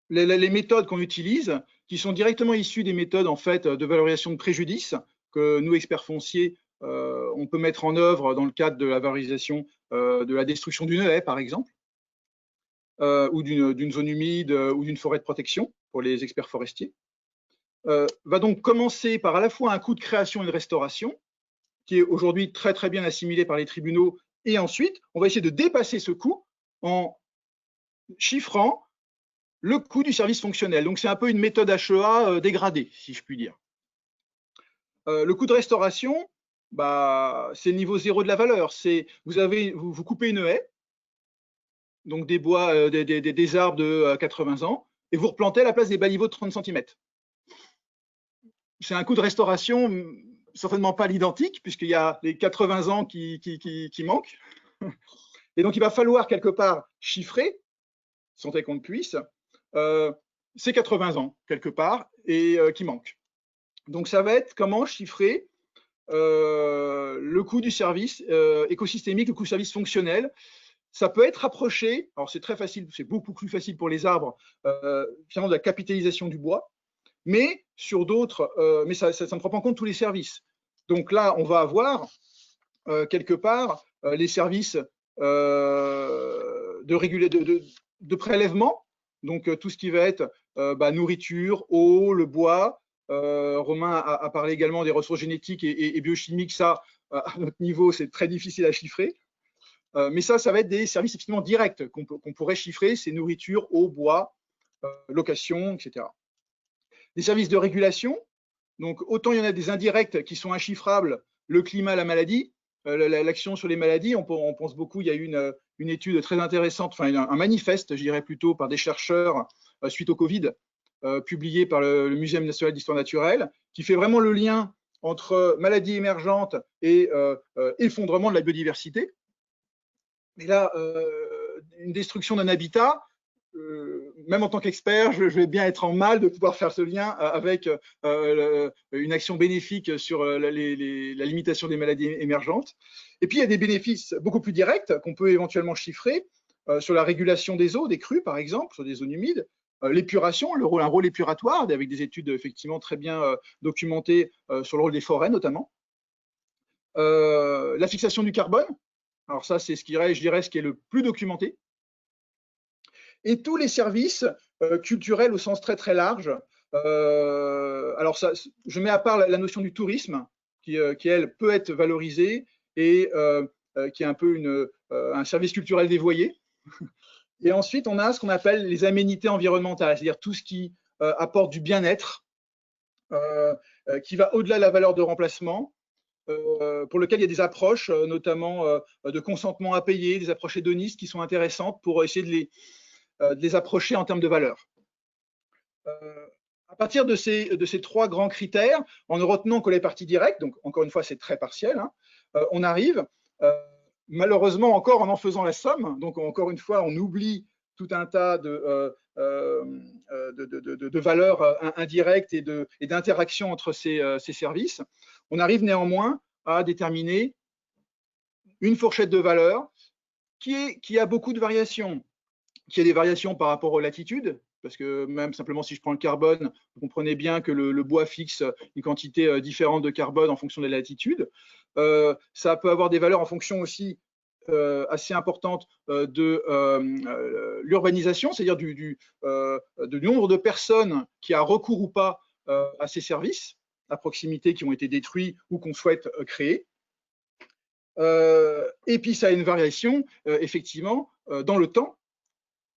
les méthodes qu'on utilise, qui sont directement issues des méthodes en fait, de valorisation de préjudice, que nous, experts fonciers, on peut mettre en œuvre dans le cadre de la valorisation de la destruction d'une haie, par exemple, ou d'une zone humide ou d'une forêt de protection pour les experts forestiers, va donc commencer par à la fois un coût de création et de restauration, qui est aujourd'hui très très bien assimilé par les tribunaux, et ensuite, on va essayer de dépasser ce coût en chiffrant le coût du service fonctionnel. Donc c'est un peu une méthode HEA dégradée, si je puis dire. Le coût de restauration, c'est le niveau zéro de la valeur. Vous coupez une haie, donc des bois, des arbres de 80 ans, et vous replantez à la place des baliveaux de 30 cm. C'est un coût de restauration certainement pas l'identique, puisqu'il y a les 80 ans qui manquent. Et donc, il va falloir quelque part chiffrer, tant est qu'on puisse, ces 80 ans, quelque part, et qui manquent. Donc, ça va être comment chiffrer le coût du service écosystémique, le coût du service fonctionnel. Ça peut être approché, alors c'est très facile, c'est beaucoup plus facile pour les arbres, finalement de la capitalisation du bois, mais sur d'autres, mais ça ne prend pas en compte tous les services. Donc là, on va avoir quelque part les services de prélèvement, donc tout ce qui va être nourriture, eau, le bois. Romain a parlé également des ressources génétiques et biochimiques. Ça, à notre niveau, c'est très difficile à chiffrer. Mais ça va être des services effectivement directs qu'on pourrait chiffrer, c'est nourriture, eau, bois, location, etc. Des services de régulation, donc autant il y en a des indirects qui sont inchiffrables, le climat, la maladie, l'action sur les maladies, on pense beaucoup, il y a eu une étude très intéressante, enfin un manifeste, je dirais plutôt, par des chercheurs suite au Covid, publié par le Muséum national d'histoire naturelle, qui fait vraiment le lien entre maladies émergentes et effondrement de la biodiversité. Mais là, une destruction d'un habitat, même en tant qu'expert, je vais bien être en mal de pouvoir faire ce lien avec une action bénéfique sur la limitation des maladies émergentes. Et puis, il y a des bénéfices beaucoup plus directs qu'on peut éventuellement chiffrer sur la régulation des eaux, des crues, par exemple, sur des zones humides, l'épuration, un rôle épuratoire, avec des études effectivement très bien documentées sur le rôle des forêts, notamment. La fixation du carbone, alors ça, c'est je dirais, ce qui est le plus documenté. Et tous les services culturels au sens très très large. Alors ça, je mets à part la notion du tourisme, qui elle, peut être valorisée et qui est un peu un service culturel dévoyé. Et ensuite, on a ce qu'on appelle les aménités environnementales, c'est-à-dire tout ce qui apporte du bien-être, qui va au-delà de la valeur de remplacement, pour lequel il y a des approches, notamment de consentement à payer, des approches hédonistes qui sont intéressantes pour essayer de les approcher en termes de valeur. À partir de ces trois grands critères, en ne retenant que les parties directes, donc encore une fois, c'est très partiel, hein, on arrive, malheureusement encore en faisant la somme, donc encore une fois, on oublie tout un tas de valeurs indirectes et d'interactions entre ces services. On arrive néanmoins à déterminer une fourchette de valeurs qui a beaucoup de variations, qui a des variations par rapport aux latitudes, parce que même simplement si je prends le carbone, vous comprenez bien que le bois fixe une quantité différente de carbone en fonction des latitudes. Ça peut avoir des valeurs en fonction aussi assez importante de l'urbanisation, c'est-à-dire du nombre de personnes qui a recours ou pas à ces services à proximité qui ont été détruits ou qu'on souhaite créer. Et puis ça a une variation effectivement dans le temps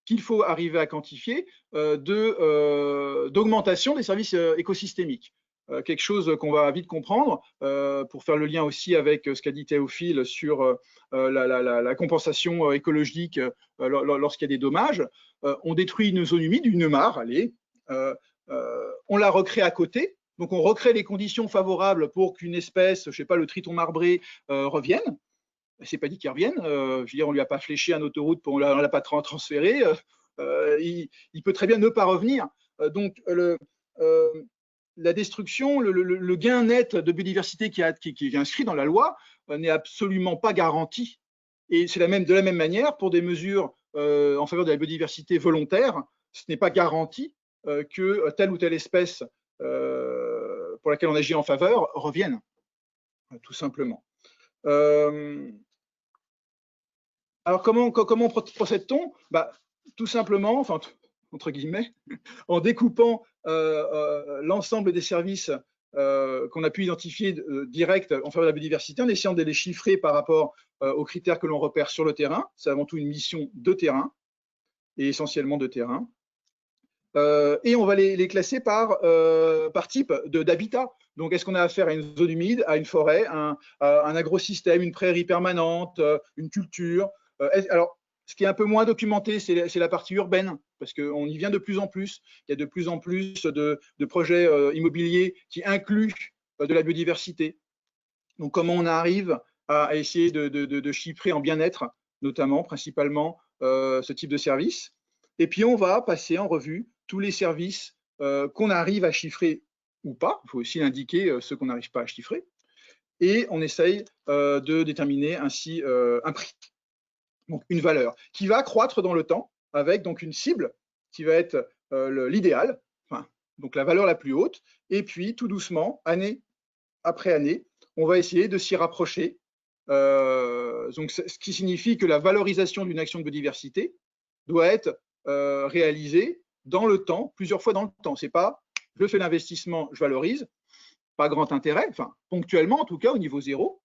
qu'il faut arriver à quantifier d'augmentation des services écosystémiques. Quelque chose qu'on va vite comprendre pour faire le lien aussi avec ce qu'a dit Théophile sur la compensation écologique lorsqu'il y a des dommages. On détruit une zone humide, une mare, allez, on la recrée à côté. Donc, on recrée les conditions favorables pour qu'une espèce, je ne sais pas, le triton marbré, revienne. C'est pas dit qu'il revienne. Je veux dire, on lui a pas fléché une autoroute, on l'a pas transféré. Il peut très bien ne pas revenir. Donc, la destruction, le gain net de biodiversité qui est inscrit dans la loi n'est absolument pas garanti. Et c'est de la même manière pour des mesures en faveur de la biodiversité volontaire, ce n'est pas garanti que telle ou telle espèce pour laquelle on agit en faveur revienne, tout simplement. Alors, comment procède-t-on? Tout simplement, enfin, entre guillemets, en découpant l'ensemble des services qu'on a pu identifier directs en faveur de la biodiversité, en essayant de les chiffrer par rapport aux critères que l'on repère sur le terrain. C'est avant tout une mission de terrain, et essentiellement de terrain. Et on va les classer par type d'habitat. Donc, est-ce qu'on a affaire à une zone humide, à une forêt, à un agrosystème, une prairie permanente, une culture? Alors, ce qui est un peu moins documenté, c'est la partie urbaine, parce qu'on y vient de plus en plus. Il y a de plus en plus de projets immobiliers qui incluent de la biodiversité. Donc, comment on arrive à essayer de chiffrer en bien-être, notamment, principalement, ce type de service. Et puis, on va passer en revue tous les services qu'on arrive à chiffrer ou pas. Il faut aussi indiquer ceux qu'on n'arrive pas à chiffrer. Et on essaye de déterminer ainsi un prix, donc une valeur, qui va croître dans le temps avec donc une cible qui va être l'idéal, donc la valeur la plus haute. Et puis, tout doucement, année après année, on va essayer de s'y rapprocher. Donc, ce qui signifie que la valorisation d'une action de biodiversité doit être réalisée dans le temps, plusieurs fois dans le temps. C'est pas je fais l'investissement, je valorise, pas grand intérêt, enfin ponctuellement en tout cas au niveau zéro.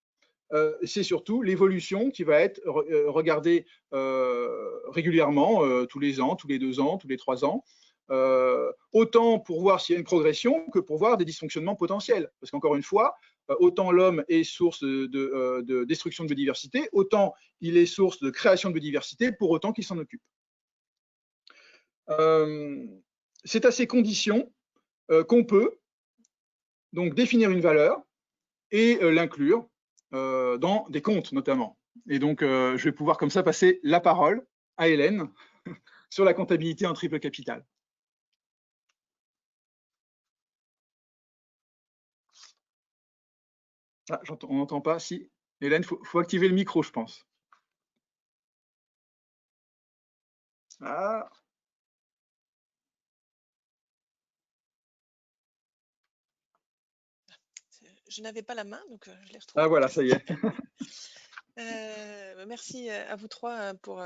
C'est surtout l'évolution qui va être regardée régulièrement, tous les ans, tous les 2 ans, tous les 3 ans, autant pour voir s'il y a une progression que pour voir des dysfonctionnements potentiels. Parce qu'encore une fois, autant l'homme est source de destruction de biodiversité, autant il est source de création de biodiversité, pour autant qu'il s'en occupe. C'est à ces conditions qu'on peut donc définir une valeur et l'inclure dans des comptes notamment. Et donc, je vais pouvoir comme ça passer la parole à Hélène sur la comptabilité en triple capital. Ah, on n'entend pas. Si, Hélène, faut activer le micro, je pense. Ah. Je n'avais pas la main, donc je l'ai retrouvée. Ah voilà, ça y est. Merci à vous trois pour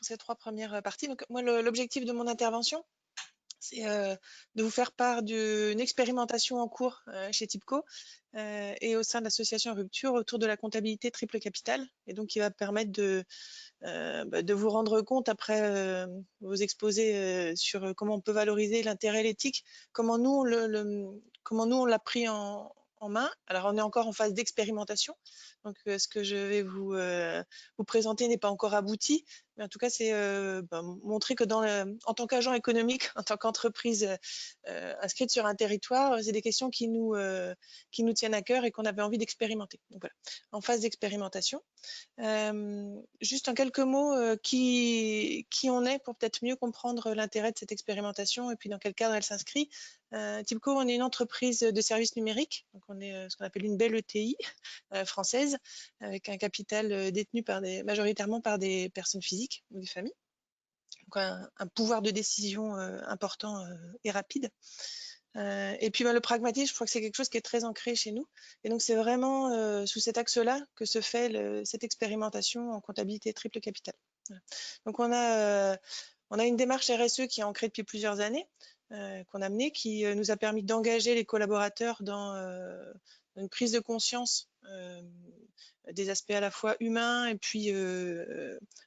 ces 3 premières parties. Donc, moi, l'objectif de mon intervention, c'est de vous faire part d'une expérimentation en cours chez TIBCO et au sein de l'association Rupture autour de la comptabilité triple capital, et donc qui va permettre de vous rendre compte après vos exposés sur comment on peut valoriser l'intérêt et l'éthique, comment nous on l'a pris en main. Alors on est encore en phase d'expérimentation, donc ce que je vais vous présenter n'est pas encore abouti, mais en tout cas c'est montrer que en tant qu'agent économique, en tant qu'entreprise inscrite sur un territoire, c'est des questions qui nous tiennent à cœur et qu'on avait envie d'expérimenter. Donc voilà, en phase d'expérimentation. Juste en quelques mots, qui on est pour peut-être mieux comprendre l'intérêt de cette expérimentation et puis dans quel cadre elle s'inscrit. TIBCO, on est une entreprise de services numériques, donc on est ce qu'on appelle une belle ETI française, avec un capital détenu majoritairement par des personnes physiques ou des familles. Donc un pouvoir de décision important et rapide. Et puis le pragmatisme, je crois que c'est quelque chose qui est très ancré chez nous. Et donc c'est vraiment sous cet axe-là que se fait cette expérimentation en comptabilité triple capital. Voilà. Donc on a une démarche RSE qui est ancrée depuis plusieurs années, qu'on a menée, qui nous a permis d'engager les collaborateurs dans une prise de conscience des aspects à la fois humains et puis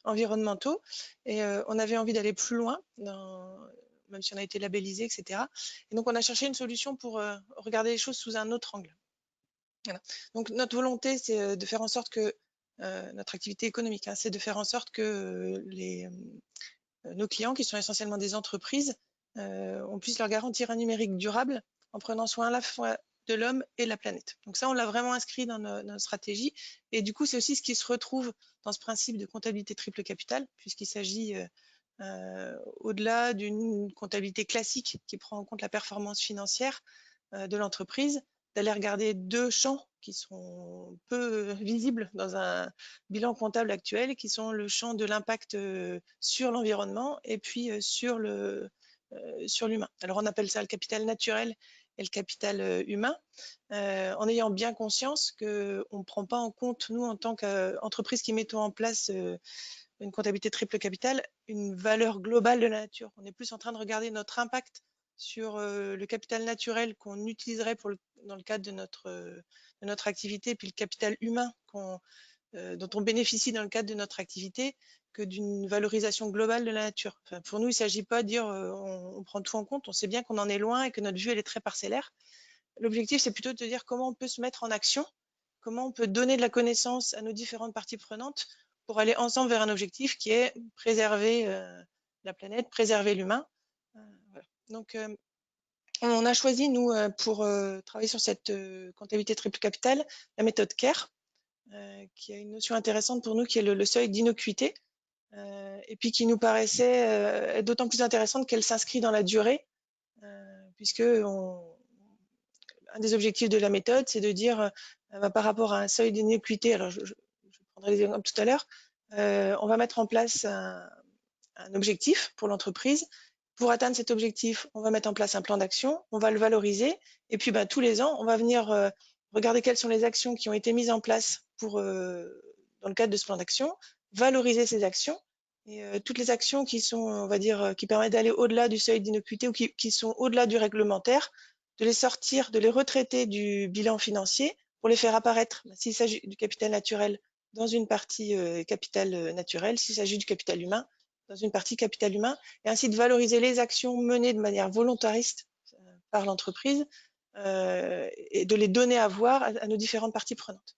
environnementaux. Et on avait envie d'aller plus loin même si on a été labellisé, etc. Et donc, on a cherché une solution pour regarder les choses sous un autre angle. Voilà. Donc, notre volonté, c'est de faire en sorte que notre activité économique, c'est de faire en sorte que nos clients, qui sont essentiellement des entreprises, on puisse leur garantir un numérique durable en prenant soin à la fois de l'homme et de la planète. Donc ça, on l'a vraiment inscrit dans notre stratégie. Et du coup, c'est aussi ce qui se retrouve dans ce principe de comptabilité triple capital, puisqu'il s'agit au-delà d'une comptabilité classique qui prend en compte la performance financière de l'entreprise, d'aller regarder 2 champs qui sont peu visibles dans un bilan comptable actuel, qui sont le champ de l'impact sur l'environnement et puis sur l'humain. Alors on appelle ça le capital naturel et le capital humain, en ayant bien conscience qu'on ne prend pas en compte, nous, en tant qu'entreprise qui mettons en place une comptabilité triple capital, une valeur globale de la nature. On est plus en train de regarder notre impact sur le capital naturel qu'on utiliserait dans le cadre de notre activité, puis le capital humain dont on bénéficie dans le cadre de notre activité, que d'une valorisation globale de la nature. Enfin, pour nous, il ne s'agit pas de dire on prend tout en compte, on sait bien qu'on en est loin et que notre vue elle est très parcellaire. L'objectif, c'est plutôt de dire comment on peut se mettre en action, comment on peut donner de la connaissance à nos différentes parties prenantes pour aller ensemble vers un objectif qui est préserver la planète, préserver l'humain. Voilà. Donc, on a choisi, nous, pour travailler sur cette comptabilité triple capital, la méthode CARE, qui a une notion intéressante pour nous, qui est le seuil d'innocuité, et puis qui nous paraissait d'autant plus intéressante qu'elle s'inscrit dans la durée, puisque un des objectifs de la méthode, c'est de dire par rapport à un seuil d'innocuité, alors je prendrai les exemples tout à l'heure, on va mettre en place un objectif pour l'entreprise. Pour atteindre cet objectif, on va mettre en place un plan d'action, on va le valoriser, et puis tous les ans, on va venir regarder quelles sont les actions qui ont été mises en place dans le cadre de ce plan d'action, valoriser ces actions, et toutes les actions qui sont, on va dire, qui permettent d'aller au-delà du seuil d'innocuité ou qui sont au-delà du réglementaire, de les sortir, de les retraiter du bilan financier pour les faire apparaître, s'il s'agit du capital naturel, dans une partie capital naturel, s'il s'agit du capital humain, dans une partie capital humain, et ainsi de valoriser les actions menées de manière volontariste par l'entreprise et de les donner à voir à nos différentes parties prenantes.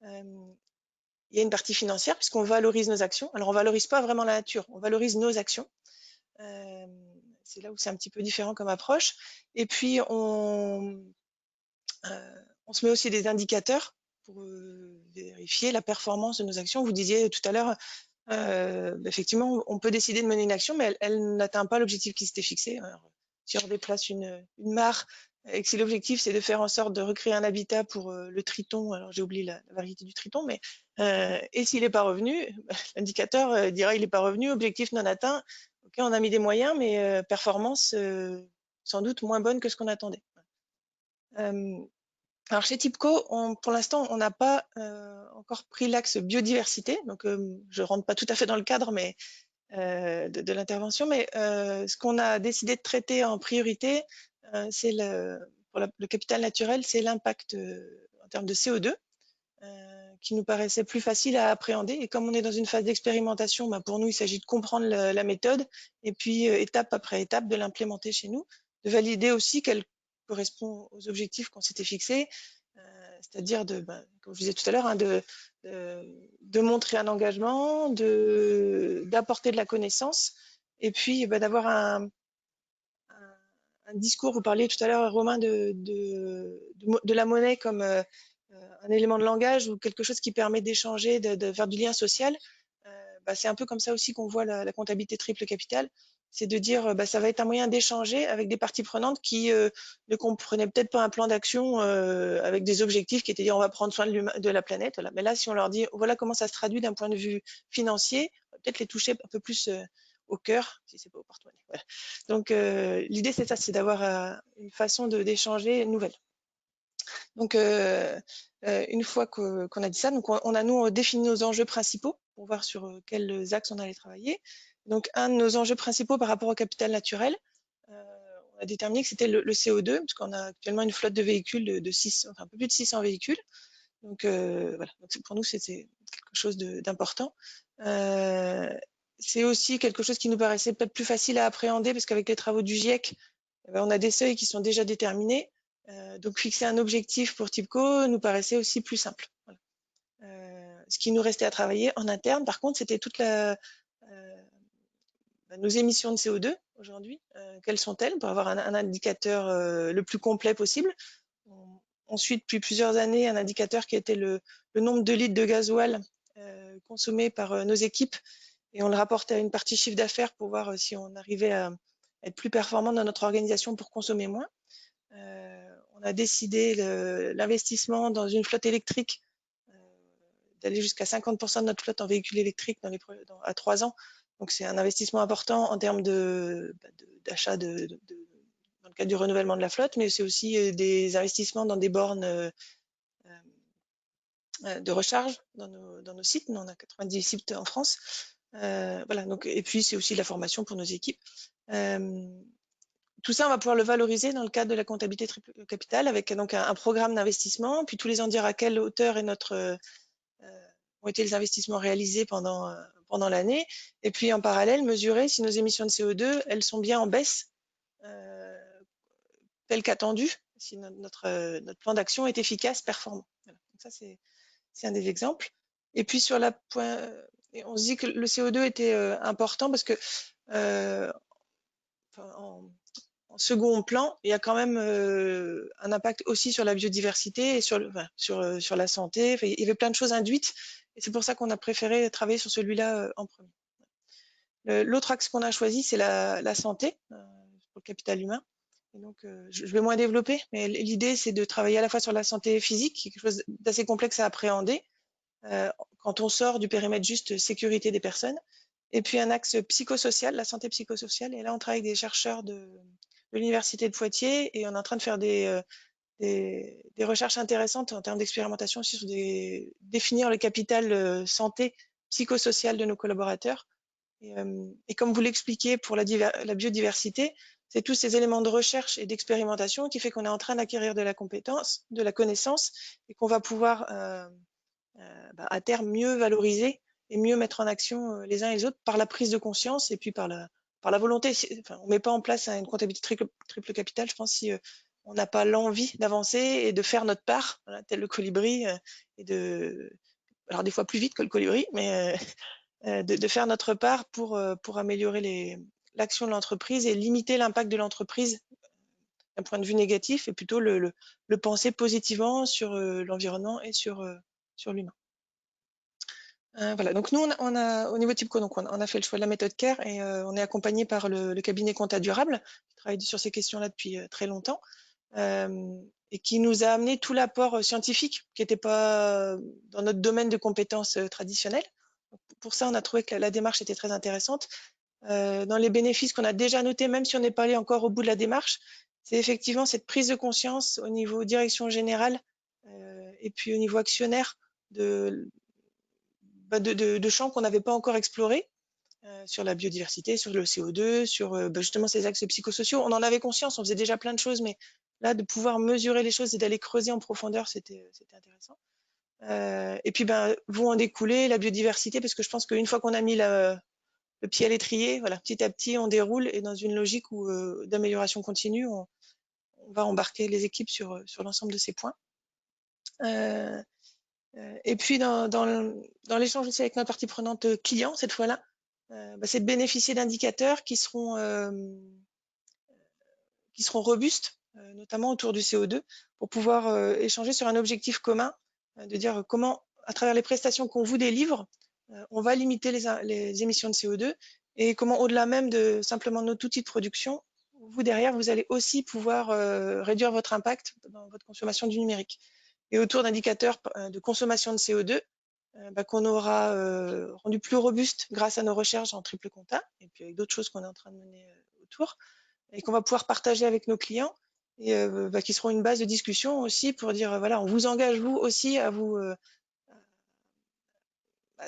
Il y a une partie financière puisqu'on valorise nos actions. Alors on ne valorise pas vraiment la nature, on valorise nos actions. C'est là où c'est un petit peu différent comme approche. Et puis on se met aussi des indicateurs pour vérifier la performance de nos actions. Vous disiez tout à l'heure, effectivement, on peut décider de mener une action, mais elle n'atteint pas l'objectif qui s'était fixé. Alors, si on déplace une mare et que si l'objectif c'est de faire en sorte de recréer un habitat pour le triton, alors j'ai oublié la variété du triton, mais et s'il n'est pas revenu, l'indicateur dira il n'est pas revenu, objectif non atteint. Ok, on a mis des moyens, mais performance sans doute moins bonne que ce qu'on attendait. Alors chez TIPCO, pour l'instant, on n'a pas encore pris l'axe biodiversité, donc je rentre pas tout à fait dans le cadre mais, de l'intervention, mais ce qu'on a décidé de traiter en priorité, c'est pour le capital naturel, c'est l'impact en termes de CO2, qui nous paraissait plus facile à appréhender. Et comme on est dans une phase d'expérimentation, pour nous, il s'agit de comprendre la méthode et puis étape après étape de l'implémenter chez nous, de valider aussi qu'elle correspond aux objectifs qu'on s'était fixés, c'est-à-dire comme je disais tout à l'heure, de montrer un engagement, d'apporter de la connaissance et puis d'avoir un discours. Vous parliez tout à l'heure, Romain, de la monnaie comme un élément de langage ou quelque chose qui permet d'échanger, de faire du lien social. C'est un peu comme ça aussi qu'on voit la comptabilité triple capital. C'est de dire ça va être un moyen d'échanger avec des parties prenantes qui ne comprenaient peut-être pas un plan d'action avec des objectifs qui étaient dire on va prendre soin de la planète. Voilà. Mais là, si on leur dit voilà comment ça se traduit d'un point de vue financier, peut-être les toucher un peu plus au cœur, si c'est pas au porte-monnaie. Voilà. Donc l'idée c'est ça, c'est d'avoir une façon d'échanger nouvelle. Donc une fois qu'on a dit ça, donc on a nous défini nos enjeux principaux pour voir sur quels axes on allait travailler. Donc un de nos enjeux principaux par rapport au capital naturel, on a déterminé que c'était le CO2, parce qu'on a actuellement une flotte de véhicules un peu plus de 600 véhicules. Donc voilà, donc pour nous c'était quelque chose d'important. C'est aussi quelque chose qui nous paraissait peut-être plus facile à appréhender parce qu'avec les travaux du GIEC, on a des seuils qui sont déjà déterminés. Donc fixer un objectif pour TIPCO nous paraissait aussi plus simple. Voilà. Ce qui nous restait à travailler en interne, par contre, c'était nos émissions de CO2 aujourd'hui. Quelles sont-elles pour avoir un indicateur le plus complet possible. On suit depuis plusieurs années un indicateur qui était le nombre de litres de gasoil consommés par nos équipes et on le rapporte à une partie chiffre d'affaires pour voir si on arrivait à être plus performant dans notre organisation pour consommer moins. On a décidé l'investissement dans une flotte électrique, d'aller jusqu'à 50% de notre flotte en véhicules électriques à 3 ans. Donc c'est un investissement important en termes d'achat dans le cadre du renouvellement de la flotte, mais c'est aussi des investissements dans des bornes de recharge dans nos sites. Nous, on a 90 sites en France. Voilà, donc, et puis c'est aussi de la formation pour nos équipes. Tout ça, on va pouvoir le valoriser dans le cadre de la comptabilité triple capital avec donc un programme d'investissement, puis tous les ans dire à quelle hauteur ont été les investissements réalisés pendant l'année, et puis en parallèle mesurer si nos émissions de CO2 elles sont bien en baisse telles qu'attendues, si notre plan d'action est efficace, performant. Voilà. Donc ça c'est un des exemples. Et puis sur on se dit que le CO2 était important parce que en second plan, il y a quand même un impact aussi sur la biodiversité et sur la santé. Enfin, il y avait plein de choses induites et c'est pour ça qu'on a préféré travailler sur celui-là en premier. L'autre axe qu'on a choisi, c'est la santé pour le capital humain. Et donc, je vais moins développer, mais l'idée, c'est de travailler à la fois sur la santé physique, qui est quelque chose d'assez complexe à appréhender, quand on sort du périmètre juste sécurité des personnes, et puis un axe psychosocial, la santé psychosociale. Et là, on travaille avec des chercheurs de l'université de Poitiers et on est en train de faire des recherches intéressantes en termes d'expérimentation sur définir le capital santé psychosocial de nos collaborateurs. Et comme vous l'expliquez pour la biodiversité, c'est tous ces éléments de recherche et d'expérimentation qui fait qu'on est en train d'acquérir de la compétence, de la connaissance et qu'on va pouvoir à terme mieux valoriser et mieux mettre en action les uns et les autres par la prise de conscience et puis par la volonté. Enfin, on ne met pas en place une comptabilité triple capital, je pense, si on n'a pas l'envie d'avancer et de faire notre part, voilà, tel le colibri, alors des fois plus vite que le colibri, mais de faire notre part pour améliorer l'action de l'entreprise et limiter l'impact de l'entreprise d'un point de vue négatif et plutôt le penser positivement sur l'environnement et sur l'humain. Voilà, donc nous, au niveau TIPCO, donc on a fait le choix de la méthode CARE et on est accompagné par le cabinet Compta Durable, qui travaille sur ces questions-là depuis très longtemps, et qui nous a amené tout l'apport scientifique qui n'était pas dans notre domaine de compétences traditionnelles. Pour ça, on a trouvé que la démarche était très intéressante. Dans les bénéfices qu'on a déjà notés, même si on n'est pas allé encore au bout de la démarche, c'est effectivement cette prise de conscience au niveau direction générale et puis au niveau actionnaire de champs qu'on n'avait pas encore explorés sur la biodiversité, sur le CO2, sur justement ces axes psychosociaux. On en avait conscience, on faisait déjà plein de choses, mais là, de pouvoir mesurer les choses et d'aller creuser en profondeur, c'était intéressant. Et puis, vont en découler la biodiversité, parce que je pense qu'une fois qu'on a mis le pied à l'étrier, voilà, petit à petit, on déroule et dans une logique d'amélioration continue, on va embarquer les équipes sur l'ensemble de ces points. Et puis, dans l'échange aussi avec notre partie prenante client, cette fois-là, c'est de bénéficier d'indicateurs qui seront robustes, notamment autour du CO2, pour pouvoir échanger sur un objectif commun, de dire comment, à travers les prestations qu'on vous délivre, on va limiter les émissions de CO2 et comment, au-delà même de simplement notre outil de production, vous, derrière, vous allez aussi pouvoir réduire votre impact dans votre consommation du numérique. Et autour d'indicateurs de consommation de CO2, qu'on aura rendu plus robuste grâce à nos recherches en triple compta, et puis avec d'autres choses qu'on est en train de mener autour, et qu'on va pouvoir partager avec nos clients, et qui seront une base de discussion aussi pour dire, voilà, on vous engage vous aussi à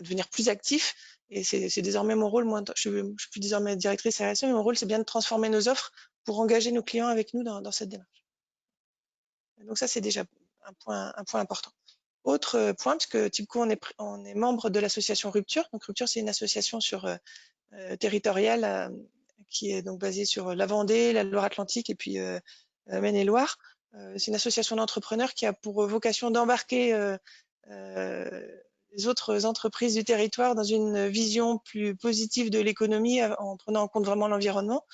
devenir plus actif. Et c'est désormais mon rôle, moi, je suis plus désormais directrice RSE, mais mon rôle, c'est bien de transformer nos offres pour engager nos clients avec nous dans cette démarche. Et donc ça, c'est déjà un point important. Autre point, parce que TIPCO, on est membre de l'association Rupture. Donc Rupture, c'est une association territoriale qui est donc basée sur la Vendée, la Loire-Atlantique et puis Maine-et-Loire. C'est une association d'entrepreneurs qui a pour vocation d'embarquer les autres entreprises du territoire dans une vision plus positive de l'économie en prenant en compte vraiment l'environnement.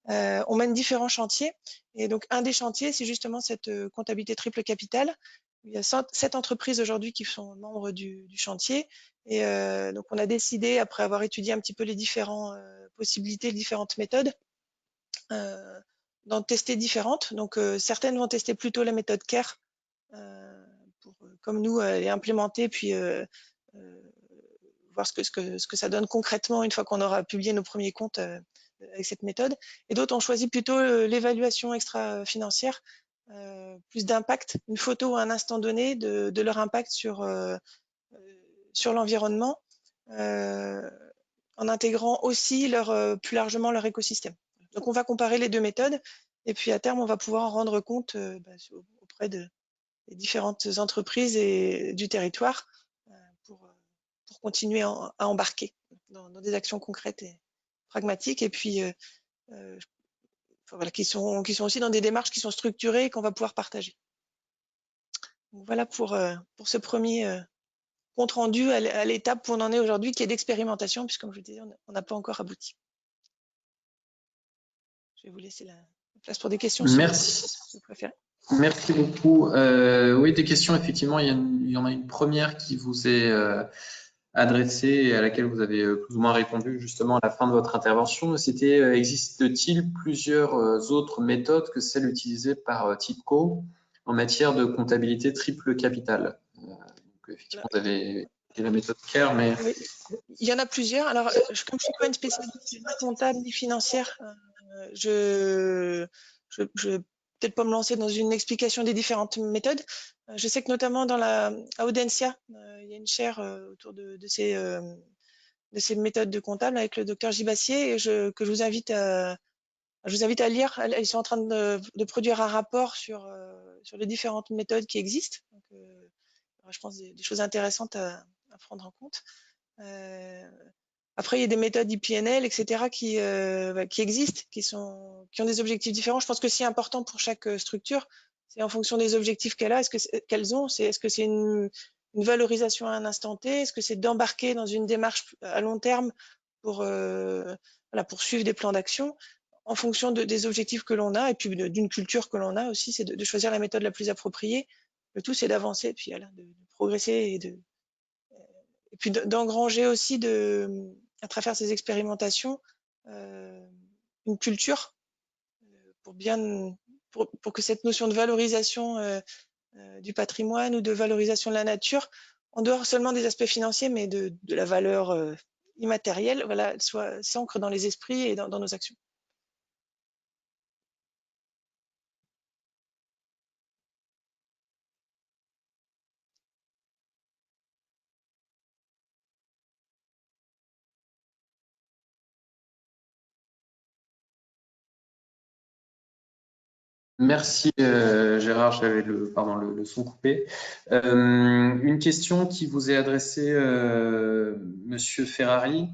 On mène différents chantiers et donc un des chantiers, c'est justement cette comptabilité triple capital. Il y a 7 entreprises aujourd'hui qui sont membres du chantier et donc on a décidé, après avoir étudié un petit peu les différentes possibilités, les différentes méthodes, d'en tester différentes. Donc certaines vont tester plutôt la méthode CARE pour, comme nous, les implémenter puis voir ce que ça donne concrètement une fois qu'on aura publié nos premiers comptes avec cette méthode. Et d'autres ont choisi plutôt l'évaluation extra-financière, plus d'impact, une photo à un instant donné de leur impact sur l'environnement, en intégrant aussi plus largement leur écosystème. Donc on va comparer les deux méthodes et puis à terme on va pouvoir en rendre compte auprès des différentes entreprises et du territoire pour continuer à embarquer dans des actions concrètes et pragmatiques et puis voilà, qui sont aussi dans des démarches qui sont structurées et qu'on va pouvoir partager. Donc voilà pour ce premier compte rendu à l'étape où on en est aujourd'hui, qui est d'expérimentation, puisque comme je vous disais, on n'a pas encore abouti. Je vais vous laisser la place pour des questions. Merci. Si vous préférez. Merci beaucoup. Oui, des questions, effectivement, il y en a une première qui vous est adressée et à laquelle vous avez plus ou moins répondu justement à la fin de votre intervention. C'était, existe-t-il plusieurs autres méthodes que celles utilisées par TIPCO en matière de comptabilité triple capital? Donc, effectivement, vous avez la méthode CARE, mais… Oui, il y en a plusieurs. Alors, comme je ne suis pas une spécialiste ni comptable ni financière, je vais peut-être pas me lancer dans une explication des différentes méthodes. Je sais que notamment à Audencia, il y a une chaire autour de ces méthodes de comptable avec le docteur Gibassier et que je vous invite à lire. Ils sont en train de produire un rapport sur les différentes méthodes qui existent. Donc, je pense des choses intéressantes à prendre en compte. Après, il y a des méthodes IPNL, etc., qui existent, qui ont des objectifs différents. Je pense que c'est important pour chaque structure, c'est en fonction des objectifs qu'elle a, qu'elles ont. Est-ce que c'est une valorisation à un instant T? Est-ce que c'est d'embarquer dans une démarche à long terme pour suivre des plans d'action? En fonction des objectifs que l'on a et puis d'une culture que l'on a aussi, c'est de choisir la méthode la plus appropriée. Le tout, c'est d'avancer, puis de progresser et et puis d'engranger aussi à travers ces expérimentations une culture pour que cette notion de valorisation du patrimoine ou de valorisation de la nature, en dehors seulement des aspects financiers, mais de la valeur immatérielle, voilà, s'ancre dans les esprits et dans nos actions. Merci Gérard, j'avais le son coupé. Une question qui vous est adressée, Monsieur Ferrari.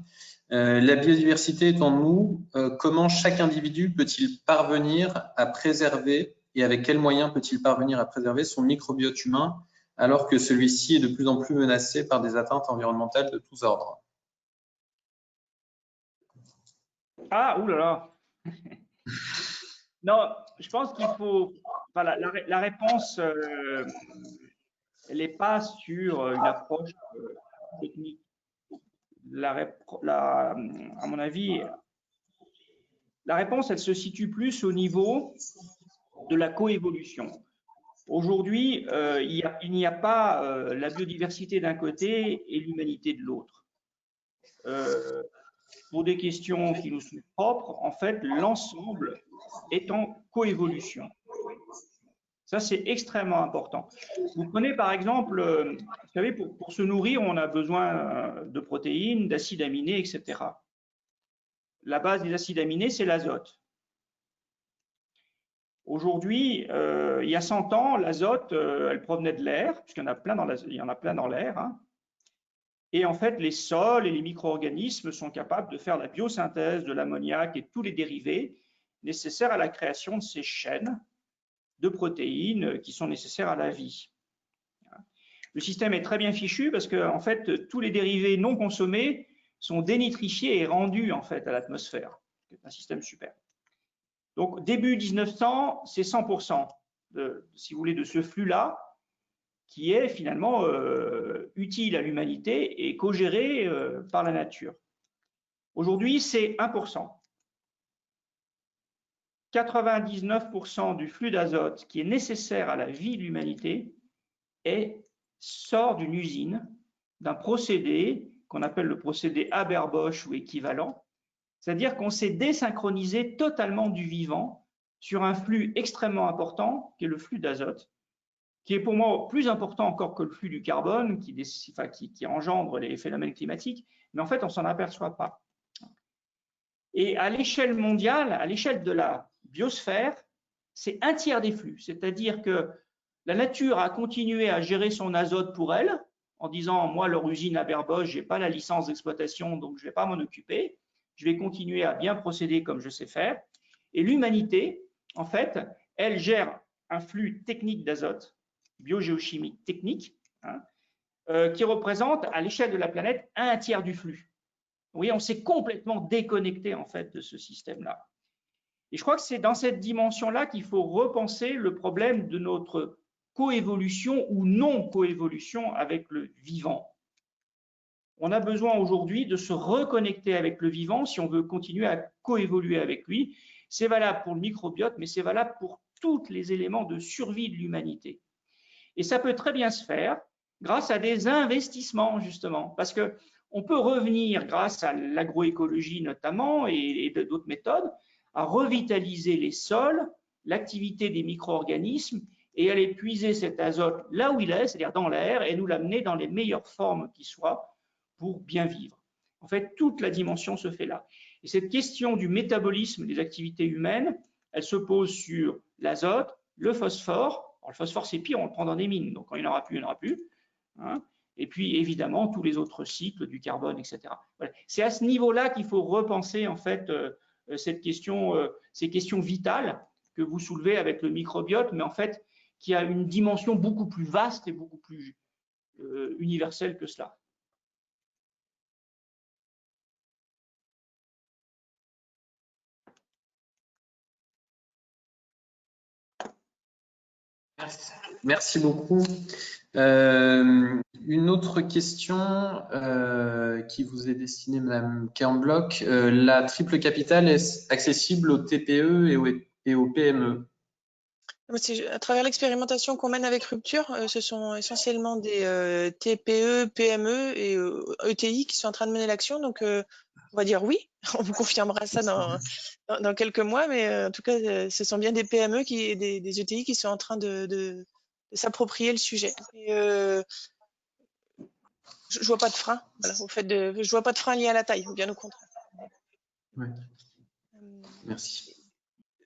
La biodiversité étant nous, comment chaque individu peut-il parvenir à préserver et avec quels moyens peut-il parvenir à préserver son microbiote humain alors que celui-ci est de plus en plus menacé par des atteintes environnementales de tous ordres? Ah, oulala. Non, je pense qu'il faut. Voilà, la réponse, elle n'est pas sur une approche technique. À mon avis, la réponse, elle se situe plus au niveau de la coévolution. Aujourd'hui, il n'y a pas la biodiversité d'un côté et l'humanité de l'autre. Pour des questions qui nous sont propres, en fait, l'ensemble est en coévolution. Ça, c'est extrêmement important. Vous prenez par exemple, vous savez, pour se nourrir, on a besoin de protéines, d'acides aminés, etc. La base des acides aminés, c'est l'azote. Aujourd'hui, il y a 100 ans, l'azote, elle provenait de l'air, puisqu'il y en a plein dans l'air. Hein. Et en fait, les sols et les micro-organismes sont capables de faire la biosynthèse de l'ammoniac et tous les dérivés nécessaires à la création de ces chaînes de protéines qui sont nécessaires à la vie. Le système est très bien fichu parce que en fait, tous les dérivés non consommés sont dénitrifiés et rendus en fait à l'atmosphère. C'est un système super. Donc début 1900, c'est 100% si vous voulez, de ce flux-là qui est finalement utile à l'humanité et co-géré par la nature. Aujourd'hui, c'est 1%. 99% du flux d'azote qui est nécessaire à la vie de l'humanité sort d'une usine, d'un procédé qu'on appelle le procédé Haber-Bosch ou équivalent, c'est-à-dire qu'on s'est désynchronisé totalement du vivant sur un flux extrêmement important qui est le flux d'azote, qui est pour moi plus important encore que le flux du carbone qui engendre les phénomènes climatiques, mais en fait on ne s'en aperçoit pas. Et à l'échelle mondiale, à l'échelle de la biosphère, c'est un tiers des flux, c'est-à-dire que la nature a continué à gérer son azote pour elle, en disant, moi, leur usine Haber-Bosch, je n'ai pas la licence d'exploitation, donc je ne vais pas m'en occuper. Je vais continuer à bien procéder comme je sais faire. Et l'humanité, en fait, elle gère un flux technique d'azote, biogéochimique technique, hein, qui représente, à l'échelle de la planète, un tiers du flux. Vous voyez, on s'est complètement déconnecté, en fait, de ce système-là. Et je crois que c'est dans cette dimension-là qu'il faut repenser le problème de notre coévolution ou non-coévolution avec le vivant. On a besoin aujourd'hui de se reconnecter avec le vivant si on veut continuer à coévoluer avec lui. C'est valable pour le microbiote, mais c'est valable pour tous les éléments de survie de l'humanité. Et ça peut très bien se faire grâce à des investissements, justement, parce qu'on peut revenir, grâce à l'agroécologie notamment et d'autres méthodes, à revitaliser les sols, l'activité des micro-organismes et aller puiser cet azote là où il est, c'est-à-dire dans l'air, et nous l'amener dans les meilleures formes qui soient pour bien vivre. En fait, toute la dimension se fait là. Et cette question du métabolisme des activités humaines, elle se pose sur l'azote, le phosphore. Alors, le phosphore, c'est pire, on le prend dans des mines, donc quand il n'y en aura plus, il n'y en aura plus. Hein. Et puis, évidemment, tous les autres cycles du carbone, etc. Voilà. C'est à ce niveau-là qu'il faut repenser, en fait, ces questions vitales que vous soulevez avec le microbiote, mais en fait, qui a une dimension beaucoup plus vaste et beaucoup plus universelle que cela. Merci beaucoup. Une autre question qui vous est destinée, Madame Kernbloch. La triple capitale est accessible aux TPE et aux PME? À travers l'expérimentation qu'on mène avec Rupture, ce sont essentiellement des TPE, PME et ETI qui sont en train de mener l'action. Donc, on va dire oui. On vous confirmera ça dans quelques mois. Mais en tout cas, ce sont bien des PME et des ETI qui sont en train de s'approprier le sujet. Et, je vois pas de frein. Voilà, je vois pas de frein lié à la taille, bien au contraire. Ouais. Merci.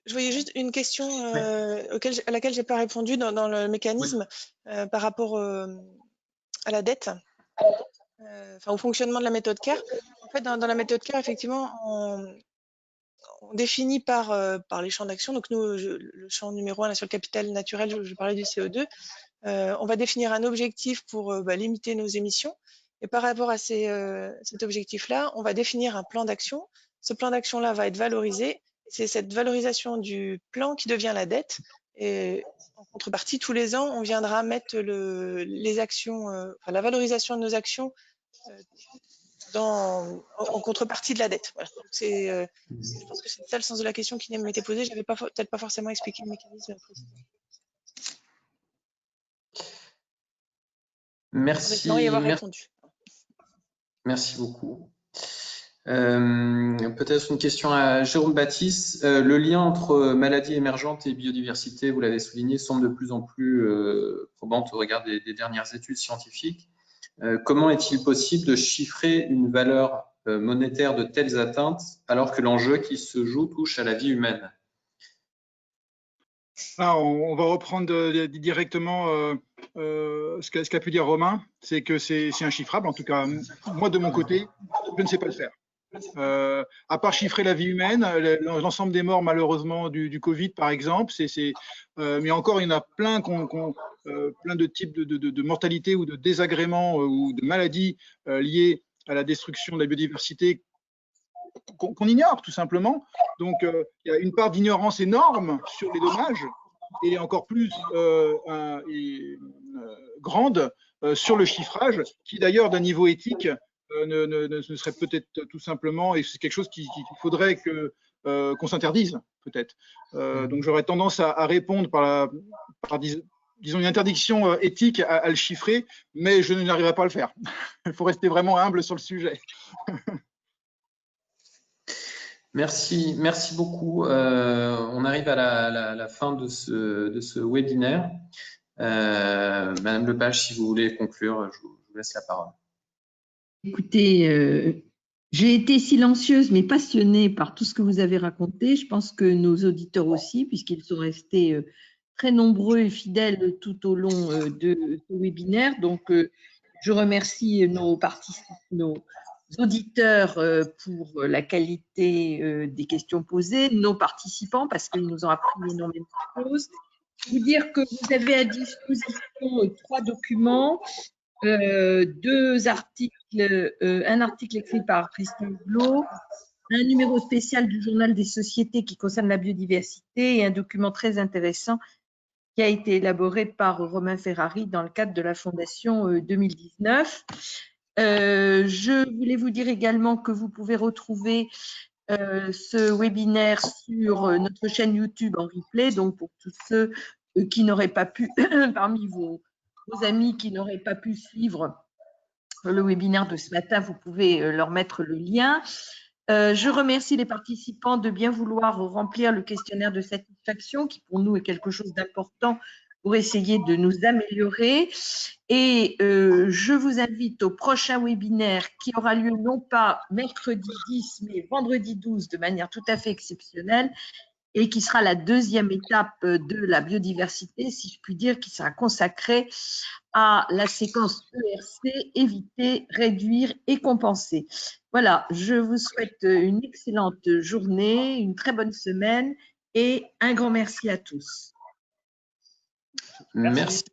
Je voyais juste une question à laquelle j'ai pas répondu dans le mécanisme par rapport à la dette, au fonctionnement de la méthode CARE. En fait, dans la méthode CARE, effectivement, on définit par les champs d'action. Donc nous, le champ numéro 1 là, sur le capital naturel, je parlais du CO2. On va définir un objectif pour limiter nos émissions. Et par rapport à cet objectif-là, on va définir un plan d'action. Ce plan d'action-là va être valorisé. C'est cette valorisation du plan qui devient la dette. Et en contrepartie, tous les ans, on viendra mettre les actions, la valorisation de nos actions en contrepartie de la dette. Voilà. Je pense que c'est ça le sens de la question qui m'était posée. Je n'avais peut-être pas forcément expliqué le mécanisme précisément. Merci. En y avoir répondu. Merci beaucoup. Peut-être une question à Jérôme Baptiste. Le lien entre maladies émergentes et biodiversité, vous l'avez souligné, semble de plus en plus probant au regard des dernières études scientifiques. Comment est-il possible de chiffrer une valeur monétaire de telles atteintes alors que l'enjeu qui se joue touche à la vie humaine? Là, on va reprendre directement ce qu'a pu dire Romain, c'est que c'est inchiffrable. En tout cas, moi, de mon côté, je ne sais pas le faire. À part chiffrer la vie humaine, l'ensemble des morts malheureusement du Covid par exemple, mais encore il y en a plein plein de types de mortalité ou de désagréments ou de maladies liées à la destruction de la biodiversité qu'on ignore tout simplement. Donc il y a une part d'ignorance énorme sur les dommages et encore plus grande sur le chiffrage, qui d'ailleurs d'un niveau éthique ne serait peut-être tout simplement, et c'est quelque chose qu'il faudrait qu'on s'interdise peut-être. Donc j'aurais tendance à répondre par disons une interdiction éthique à le chiffrer, mais je n'arriverai pas à le faire. Il faut rester vraiment humble sur le sujet. Merci beaucoup. On arrive à la fin de ce webinaire. Madame Lepage, si vous voulez conclure, je vous laisse la parole. Écoutez, j'ai été silencieuse mais passionnée par tout ce que vous avez raconté. Je pense que nos auditeurs aussi, puisqu'ils sont restés très nombreux et fidèles tout au long de ce webinaire. Donc, je remercie nos auditeurs pour la qualité des questions posées, nos participants parce qu'ils nous ont appris énormément de choses. Vous dire que vous avez à disposition 3 documents, 2 articles, un article écrit par Christian Hublot, un numéro spécial du Journal des sociétés qui concerne la biodiversité et un document très intéressant qui a été élaboré par Romain Ferrari dans le cadre de la Fondation 2019. Je voulais vous dire également que vous pouvez retrouver ce webinaire sur notre chaîne YouTube en replay, donc pour tous ceux qui n'auraient pas pu, parmi vos amis qui n'auraient pas pu suivre le webinaire de ce matin, vous pouvez leur mettre le lien. Je remercie les participants de bien vouloir remplir le questionnaire de satisfaction qui pour nous est quelque chose d'important pour essayer de nous améliorer. Et je vous invite au prochain webinaire qui aura lieu non pas mercredi 10, mais vendredi 12 de manière tout à fait exceptionnelle et qui sera la deuxième étape de la biodiversité, si je puis dire, qui sera consacrée à la séquence ERC, éviter, réduire et compenser. Voilà, je vous souhaite une excellente journée, une très bonne semaine et un grand merci à tous. Merci.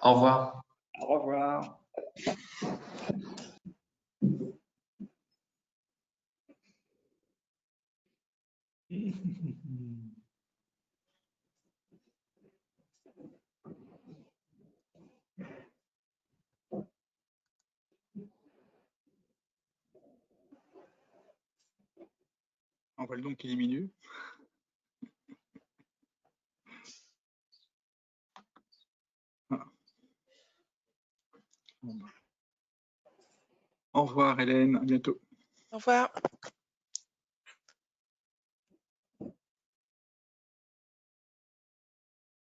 Au revoir. Au revoir. On va donc qu'il diminue. Voilà. Au revoir Hélène, à bientôt. Au revoir.